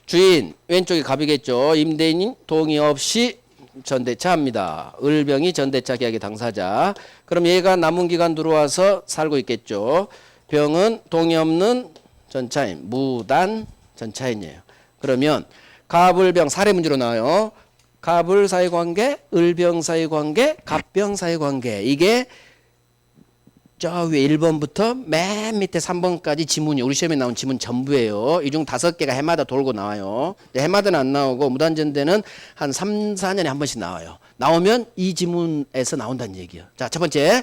주인 왼쪽이 갑이겠죠. 임대인이 동의 없이 전대차합니다. 을병이 전대차 계약의 당사자. 그럼 얘가 남은 기간 들어와서 살고 있겠죠. 병은 동의 없는 전차인, 무단 전차인이에요. 그러면 갑을병 사례 문제로 나와요. 갑을 사이 관계, 을병 사이 관계, 갑병 사이 관계. 이게 저 위에 1번부터 맨 밑에 3번까지 지문이 우리 시험에 나온 지문 전부예요. 이 중 5개가 해마다 돌고 나와요. 해마다는 안 나오고 무단전대는 한 3, 4년에 한 번씩 나와요. 나오면 이 지문에서 나온다는 얘기예요. 자, 첫 번째.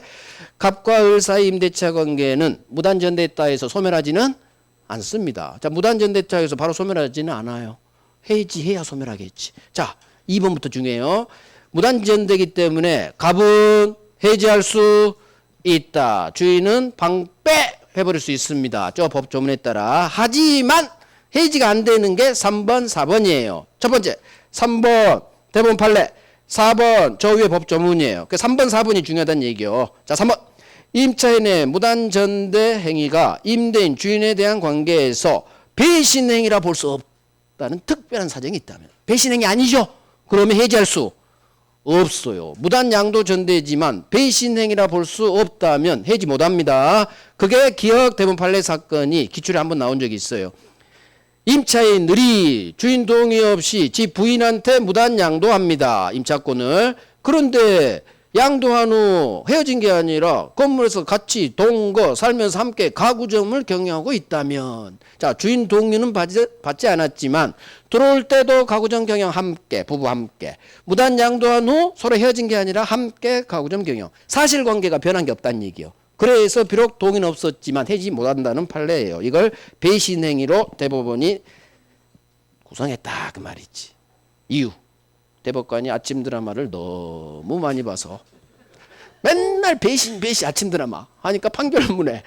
갑과 을 사이 임대차 관계는 무단전대에 따라서 소멸하지는 않습니다. 자, 무단전대차에서 바로 소멸하지는 않아요. 해지해야 소멸하겠지. 자, 2번부터 중요해요. 무단전대이기 때문에 갑은 해지할 수 있다. 주인은 방패 해버릴 수 있습니다. 저 법조문에 따라. 하지만 해지가 안 되는 게 3번, 4번이에요. 첫 번째, 3번 대법원 판례, 4번 저 위에 법조문이에요. 그 3번, 4번이 중요하다는 얘기요. 자, 3번. 임차인의 무단전대 행위가 임대인 주인에 대한 관계에서 배신행위라 볼 수 없다는 특별한 사정이 있다면. 배신행위 아니죠? 그러면 해지할 수 없어요. 무단양도 전대지만 배신행위라 볼 수 없다면 해지 못합니다. 그게 기억 대법원 판례 사건이 기출에 한번 나온 적이 있어요. 임차인 을이 주인 동의 없이 지 부인한테 무단양도합니다. 임차권을. 그런데 양도한 후 헤어진 게 아니라 건물에서 같이 동거 살면서 함께 가구점을 경영하고 있다면, 자, 주인 동의는 받지 않았지만 들어올 때도 가구점 경영 함께, 부부 함께, 무단 양도한 후 서로 헤어진 게 아니라 함께 가구점 경영, 사실관계가 변한 게 없다는 얘기요. 그래서 비록 동의는 없었지만 해지 못한다는 판례예요. 이걸 배신행위로 대법원이 구성했다 그 말이지. 이유, 대법관이 아침 드라마를 너무 많이 봐서 맨날 배신 아침 드라마 하니까 판결문에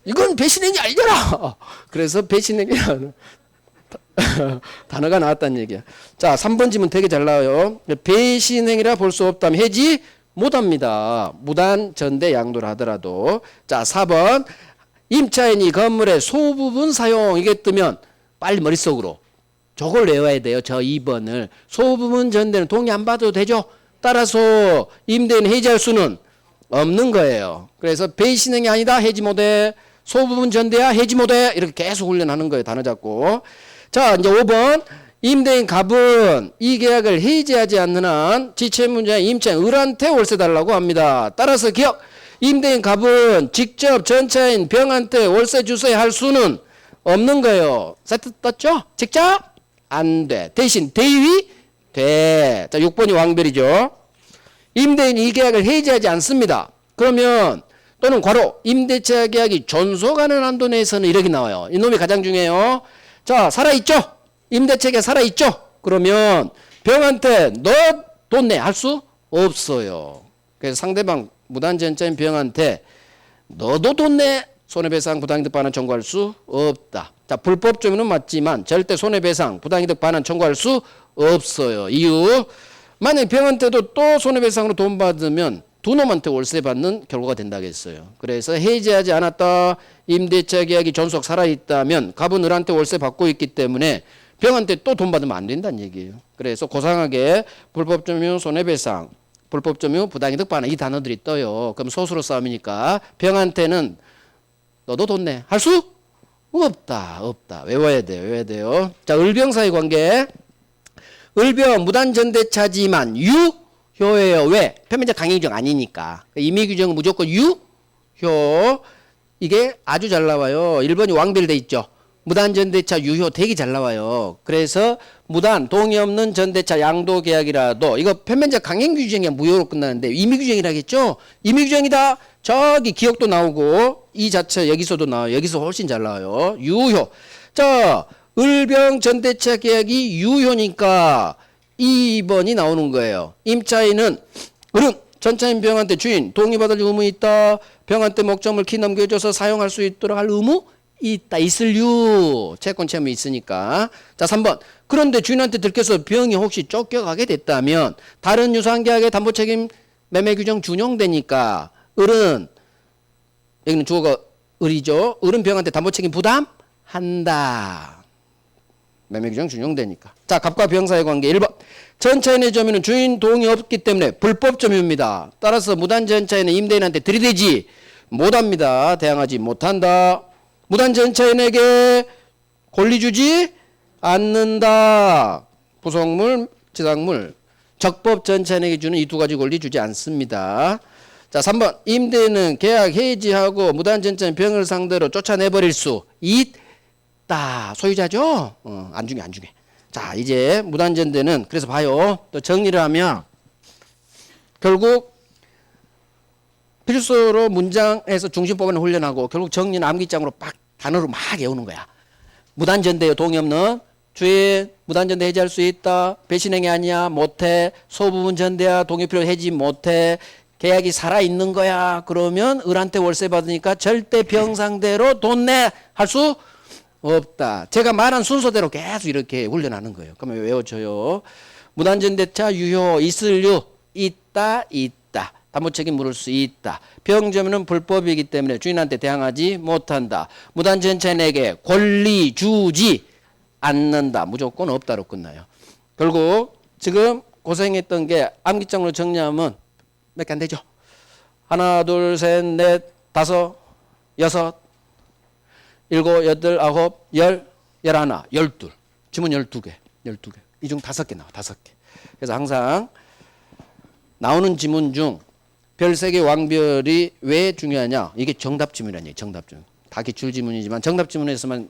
이건 배신행위 아니잖아. 그래서 배신행위라는 단어가 나왔다는 얘기야. 자, 3번 지문 되게 잘 나와요. 배신행위라 볼 수 없다면 해지 못합니다. 무단 전대 양도를 하더라도. 자, 4번 임차인이 건물의 소부분 사용, 이게 뜨면 빨리 머릿속으로 저걸 외워야 돼요. 저 2번을. 소부분 전대는 동의 안 받아도 되죠. 따라서 임대인 해지할 수는 없는 거예요. 그래서 배신행위 아니다, 해지 못해. 소부분 전대야, 해지 못해. 이렇게 계속 훈련하는 거예요. 단어 잡고. 자, 이제 5번. 임대인 갑은 이 계약을 해지하지 않는 한 지체문자인 임차인 을한테 월세 달라고 합니다. 따라서 기억. 임대인 갑은 직접 전차인 병한테 월세 주세요 할 수는 없는 거예요. 세트 떴죠? 직접? 안 돼. 대신 대위? 돼. 자, 6번이 왕별이죠. 임대인이 이 계약을 해지하지 않습니다. 그러면 또는 괄호 임대차 계약이 존속하는 한도 내에서는 이렇게 나와요. 이놈이 가장 중요해요. 자, 살아있죠? 임대차 계약 살아있죠? 그러면 병한테 너 돈 내 할 수 없어요. 그래서 상대방 무단전차인 병한테 너도 돈 내, 손해배상 부당이득 반환 청구할 수 없다. 자, 불법적으로는 맞지만 절대 손해배상 부당이득 반환 청구할 수 없어요. 이유, 만약 병한테도 또 손해배상으로 돈 받으면 두 놈한테 월세 받는 결과가 된다겠어요. 그래서 해지하지 않았다, 임대차 계약이 존속 살아있다면 갑은 을한테 월세 받고 있기 때문에 병한테 또 돈 받으면 안 된다는 얘기예요. 그래서 고상하게 불법점유 손해배상, 불법점유 부당이득 반환, 이 단어들이 떠요. 그럼 소수로 싸움이니까 병한테는 너도 돈 내 할 수 없다. 외워야 돼요. 자, 을병 사이 관계. 을병 무단전대차지만 유효예요. 왜? 표면적 강행규정 아니니까. 임의규정은 무조건 유효. 이게 아주 잘 나와요. 1번이 왕별돼 있죠. 무단전대차 유효 되게 잘 나와요. 그래서 무단 동의 없는 전대차 양도 계약이라도 이거 편면적 강행 규정이 무효로 끝나는데 임의 규정이라겠죠. 임의 규정이다. 저기 기억도 나오고 이 자체 여기서도 나와요. 여기서 훨씬 잘 나와요. 유효. 자, 을병 전대차 계약이 유효니까 2번이 나오는 거예요. 임차인은 을은 전차인 병한테 주인 동의받을 의무 있다. 병한테 목적물 키 넘겨줘서 사용할 수 있도록 할 의무 있다. 있을 유. 채권 채무이 있으니까. 자, 3번. 그런데 주인한테 들켜서 병이 혹시 쫓겨가게 됐다면 다른 유사한 계약의 담보책임 매매 규정 준용되니까 을은 여기는 주어가 을이죠. 을은 병한테 담보책임 부담한다. 매매 규정 준용되니까. 자, 갑과 병 사이의 관계 1번. 전차인의 점유는 주인 동의 없기 때문에 불법 점유입니다. 따라서 무단 전차인은 임대인한테 들이대지 못합니다. 대항하지 못한다. 무단 전차인에게 권리 주지 않는다. 부속물, 지상물. 적법 전차인에게 주는 이 두 가지 권리 주지 않습니다. 자, 3번. 임대인은 계약 해지하고 무단 전차인 병을 상대로 쫓아내버릴 수 있다. 소유자죠? 안 중에. 자, 이제 무단전대는 그래서 봐요. 또 정리를 하면 결국 필수로 문장에서 중심 뽑아내는 훈련하고 결국 정리는 암기장으로 빡 단어로 막 외우는 거야. 무단전대요. 동의 없는 주인 무단전대 해지할 수 있다. 배신행위 아니야. 못해. 소부분 전대야. 동의 필요 해지 못해. 계약이 살아있는 거야. 그러면 을한테 월세 받으니까 절대 병상대로 돈 내 할 수 없다. 제가 말한 순서대로 계속 이렇게 훈련하는 거예요. 그러면 외워줘요. 무단전대차 유효 있을 유 있다. 담보책임 물을 수 있다. 병점유는 불법이기 때문에 주인한테 대항하지 못한다. 무단전차인에게 권리 주지 않는다. 무조건 없다로 끝나요. 결국 지금 고생했던 게 암기장으로 정리하면 몇 개 안 되죠? 하나, 둘, 셋, 넷, 다섯, 여섯, 일곱, 여덟, 아홉, 열, 열하나, 열둘. 지문 12개. 이 중 5개 나와. 5개. 그래서 항상 나오는 지문 중 별세개 왕별이 왜 중요하냐? 이게 정답 지문이라는 얘기예요. 정답 지문. 다 기출 지문이지만 정답 지문에서만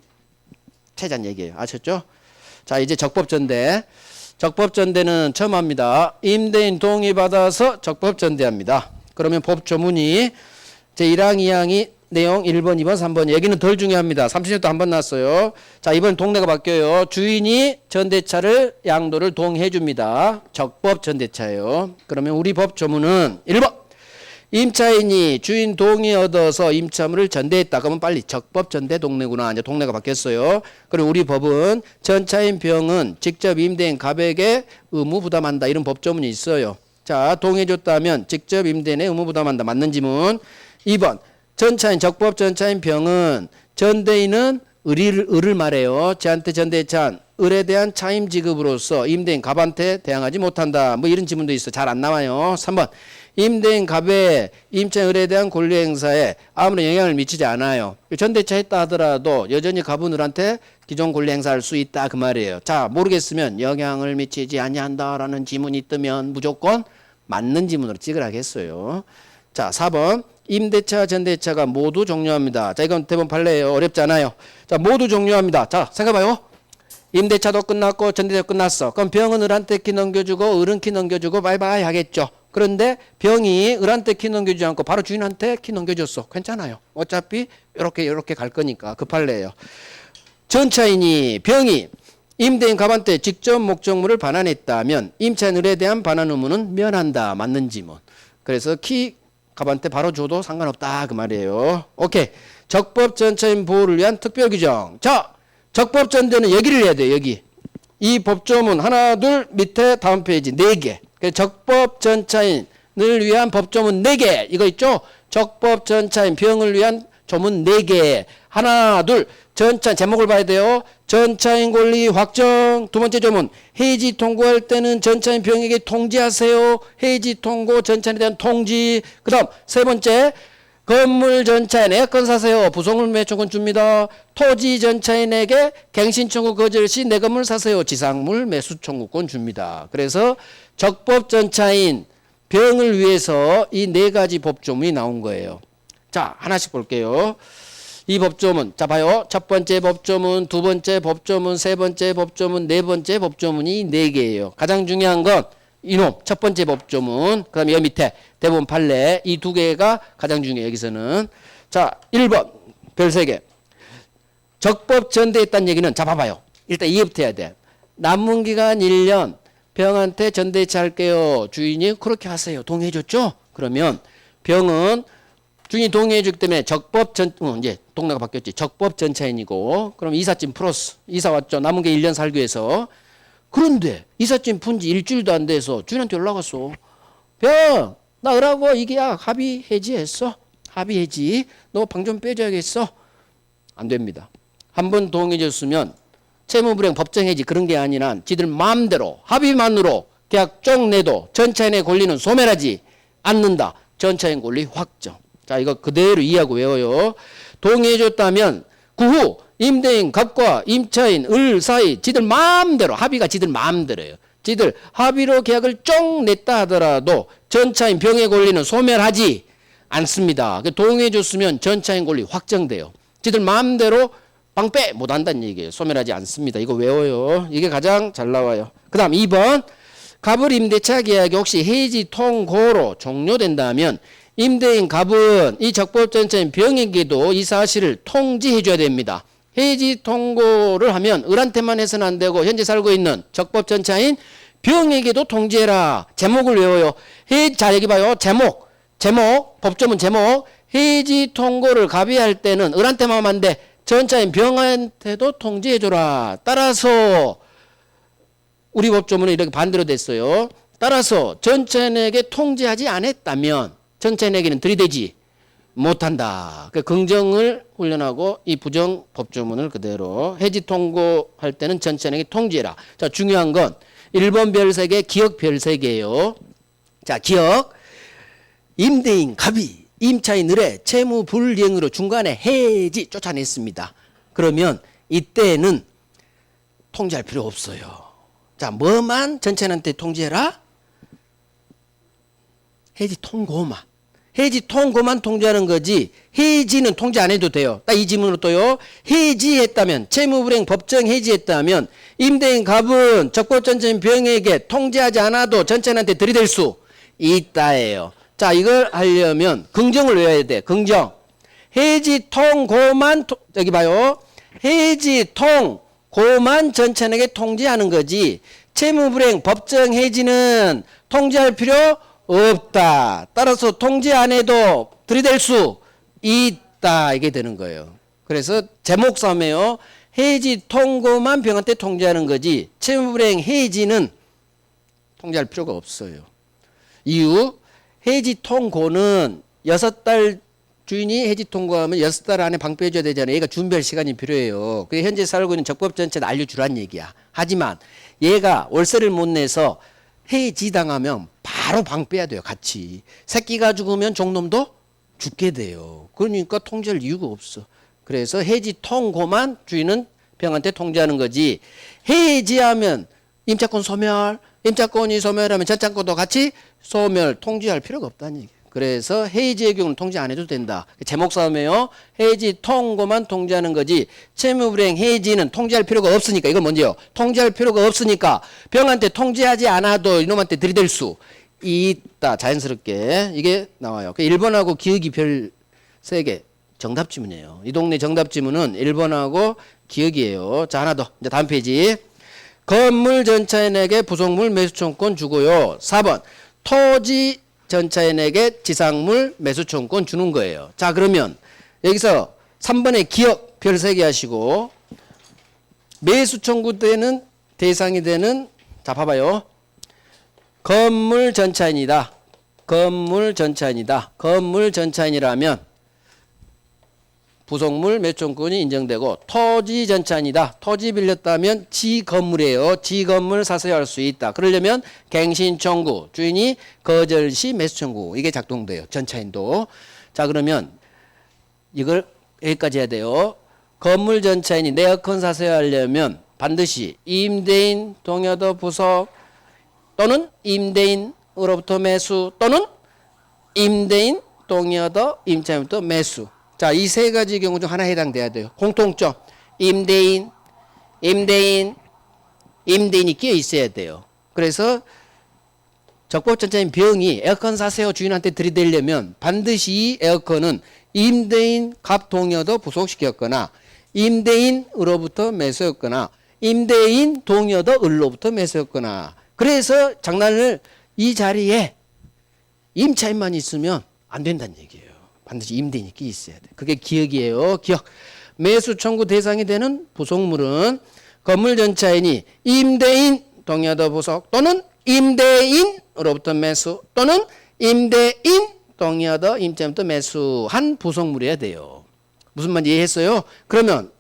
최단 얘기예요. 아셨죠? 자, 이제 적법전대. 적법전대는 처음 합니다. 임대인 동의받아서 적법전대합니다. 그러면 법조문이 제1항, 2항이 내용 1번, 2번, 3번. 여기는 덜 중요합니다. 30년도 한 번 났어요. 자, 이번 동네가 바뀌어요. 주인이 전대차를 양도를 동의해 줍니다. 적법 전대차예요. 그러면 우리 법조문은 1번. 임차인이 주인 동의 얻어서 임차물을 전대했다. 그러면 빨리 적법 전대 동네구나. 이제 동네가 바뀌었어요. 그리고 우리 법은 전차인 병은 직접 임대인 갑에게 의무 부담한다. 이런 법조문이 있어요. 자, 동의해 줬다면 직접 임대인의 의무 부담한다. 맞는 지문. 2번. 전차인 적법 전차인 병은 전대인은 을을 말해요. 쟤한테 전대찬 을에 대한 차임 지급으로서 임대인 갑한테 대항하지 못한다. 뭐 이런 지문도 있어. 잘 안 나와요. 3번. 임대인 갑의 임차인 을에 대한 권리 행사에 아무런 영향을 미치지 않아요. 전대차 했다 하더라도 여전히 갑은 을한테 기존 권리 행사할 수 있다 그 말이에요. 자, 모르겠으면 영향을 미치지 아니한다라는 지문이 뜨면 무조건 맞는 지문으로 찍으라겠어요. 자, 4번. 임대차, 전대차가 모두 종료합니다. 자, 이건 대본 판례예요. 어렵지 않아요. 자, 모두 종료합니다. 자, 생각해봐요. 임대차도 끝났고 전대차도 끝났어. 그럼 병은 을한테 키 넘겨주고 을은 키 넘겨주고 바이바이 하겠죠. 그런데 병이 을한테 키 넘겨주지 않고 바로 주인한테 키 넘겨줬어. 괜찮아요. 어차피 이렇게 갈 거니까 그 판례예요. 전차인이 병이 임대인 갑한테 직접 목적물을 반환했다면 임차인 을에 대한 반환 의무는 면한다. 맞는 지문. 그래서 갑한테 바로 줘도 상관없다 그 말이에요. 오케이. 적법 전차인 보호를 위한 특별 규정. 자, 적법 전대는 여기를 해야 돼요. 여기. 이 법조문 하나 둘 밑에 다음 페이지 4개. 적법 전차인을 위한 법조문 4개. 이거 있죠? 적법 전차인 병을 위한 조문 4개. 하나 둘 전차 제목을 봐야 돼요. 전차인 권리 확정. 두 번째 조문 해지 통고할 때는 전차인 병에게 통지하세요. 해지 통고 전차인에 대한 통지. 그 다음 세 번째 건물 전차인 에어컨 사세요. 부속물 매초권 줍니다. 토지 전차인에게 갱신 청구 거절 시 내 건물 사세요. 지상물 매수 청구권 줍니다. 그래서 적법 전차인 병을 위해서 이 4가지 법조문이 나온 거예요. 자, 하나씩 볼게요. 이 법조문, 자 봐요. 첫 번째 법조문, 두 번째 법조문, 세 번째 법조문, 네 번째 법조문이 네 개예요. 가장 중요한 건 이놈 첫 번째 법조문, 그 다음에 여기 밑에 대법원 판례 이 두 개가 가장 중요해요. 여기서는. 자 1번 별 3개. 적법 전대했다는 얘기는 자 봐봐요. 일단 이해부터 해야 돼. 남은 기간 1년 병한테 전대치 할게요. 주인이 그렇게 하세요. 동의해 줬죠? 그러면 병은 주인이 동의해 주기 때문에 적법 전 이제 동네가 바뀌었지. 적법 전차인이고 그럼 이삿짐 플러스 이사 왔죠. 남은 게 1년 살기 위해서. 그런데 이삿짐 푼 지 일주일도 안 돼서 주인한테 연락 왔어. 병, 나 으라고 이게야 합의 해지했어. 합의 해지. 너 방 좀 빼줘야겠어. 안 됩니다. 한 번 동의해 줬으면 채무불이행 법정해지 그런 게 아니라 지들 마음대로 합의만으로 계약 쪽 내도 전차인의 권리는 소멸하지 않는다. 전차인 권리 확정. 자 이거 그대로 이해하고 외워요. 동의해 줬다면 그 후 임대인 갑과 임차인 을 사이 지들 마음대로 합의가 지들 마음대로예요. 지들 합의로 계약을 쪽 냈다 하더라도 전차인 병의 권리는 소멸하지 않습니다. 동의해 줬으면 전차인 권리 확정돼요. 지들 마음대로 방패 못한다는 얘기예요. 소멸하지 않습니다. 이거 외워요. 이게 가장 잘 나와요. 그 다음 2번 갑을 임대차 계약이 혹시 해지 통고로 종료된다면 임대인 갑은 이 적법 전차인 병에게도 이 사실을 통지해 줘야 됩니다. 해지 통고를 하면 을한테만 해서는 안 되고 현재 살고 있는 적법 전차인 병에게도 통지해라. 제목을 외워요. 자 여기 봐요. 제목 법조문 제목 해지 통고를 갑이 할 때는 을한테만 하면 안 돼. 전차인 병한테도 통지해줘라. 따라서 우리 법조문은 이렇게 반대로 됐어요. 따라서 전차인에게 통지하지 않았다면 전차인에게는 들이대지 못한다. 그 긍정을 훈련하고 이 부정 법조문을 그대로 해지 통고할 때는 전차인에게 통지해라. 자 중요한 건 1번 별 3개 기억 별 3개예요. 자 기억 임대인 갑이 임차인 을의 채무 불이행으로 중간에 해지 쫓아냈습니다. 그러면 이때는 통지할 필요 없어요. 자, 뭐만 전차인한테 통지해라? 해지 통고만. 해지 통고만 통지하는 거지 해지는 통지 안 해도 돼요. 딱 이 지문으로 또요. 해지했다면 채무불이행 법정 해지했다면 임대인 갑은 적법 전차인 병에게 통지하지 않아도 전차인한테 들이댈 수 있다예요. 자 이걸 하려면 긍정을 외워야 돼. 긍정. 해지 통고만 여기 봐요. 해지 통고만 전차인에게 통지하는 거지 채무불이행 법정 해지는 통지할 필요 없다. 따라서 통지 안 해도 들이댈 수 있다. 이게 되는 거예요. 그래서 제목 싸움이에요. 해지 통고만 병한테 통지하는 거지 채무불이행 해지는 통지할 필요가 없어요. 이유 해지 통고는 6달 주인이 해지 통고하면 6달 안에 방 빼줘야 되잖아요. 얘가 준비할 시간이 필요해요. 그게 현재 살고 있는 적법 전체는 알려주란 얘기야. 하지만 얘가 월세를 못 내서 해지 당하면 바로 방 빼야 돼요. 같이. 새끼가 죽으면 종놈도 죽게 돼요. 그러니까 통지할 이유가 없어. 그래서 해지 통고만 주인은 병한테 통지하는 거지. 해지하면 임차권 소멸, 임차권이 소멸하면 전차권도 같이 소멸, 통지할 필요가 없다는 얘기예요. 그래서 해지의 경우는 통지 안 해도 된다. 제목 싸움이에요. 해지 통고만 통지하는 거지 채무불이행 해지는 통지할 필요가 없으니까 이건 뭔지요? 통지할 필요가 없으니까 병한테 통지하지 않아도 이놈한테 들이댈 수 있다. 자연스럽게 이게 나와요. 1번하고 기억이 별 3개 정답 지문이에요. 이 동네 정답 지문은 1번하고 기억이에요. 자 하나 더. 이제 다음 페이지. 건물 전차인에게 부속물 매수청권 주고요. 4번 토지 전차인에게 지상물 매수청권 주는 거예요. 자 그러면 여기서 3번에 기억 별 3개 하시고 매수청구되는 대상이 되는 자 봐봐요. 건물 전차인이다. 건물 전차인이다. 건물 전차인이라면 부속물 매수청구권이 인정되고 토지 전차인이다. 토지 빌렸다면 지 건물이에요. 지 건물 사서할 수 있다. 그러려면 갱신 청구, 주인이 거절 시 매수 청구 이게 작동돼요. 전차인도. 자 그러면 이걸 여기까지 해야 돼요. 건물 전차인이 내 에어컨 사서야 하려면 반드시 임대인 동여도 부속 또는 임대인으로부터 매수 또는 임대인 동여도 임차인부터 매수 자, 이 세 가지 경우 중 하나에 해당돼야 돼요. 공통점. 임대인이 끼어 있어야 돼요. 그래서 적법전자인 병이 에어컨 사세요 주인한테 들이대려면 반드시 이 에어컨은 임대인 갑 동의어도 부속시켰거나 임대인으로부터 매수였거나 임대인 동의어도 을로부터 매수였거나. 그래서 장난을 이 자리에 임차인만 있으면 안 된다는 얘기예요. 반드시 임대인이 끼어 있어야 돼. 그게 기억이에요. 기억. 매수 청구 대상이 되는 부속물은 건물전차인이 임대인 동의어도 부속 또는 임대인으로부터 매수 또는 임대인 동의어도 임차인부터 매수한 부속물이어야 돼요. 무슨 말인지 이해했어요? 그러면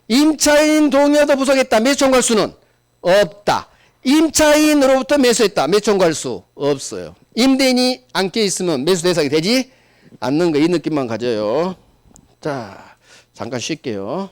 임차인 동의어도 부속했다. 매수 청구할 수는 없다. 임차인으로부터 매수했다. 매수 청구할 수 없어요. 임대인이 안 껴있으면 매수 대상이 되지 않는 거, 이 느낌만 가져요. 자, 잠깐 쉴게요.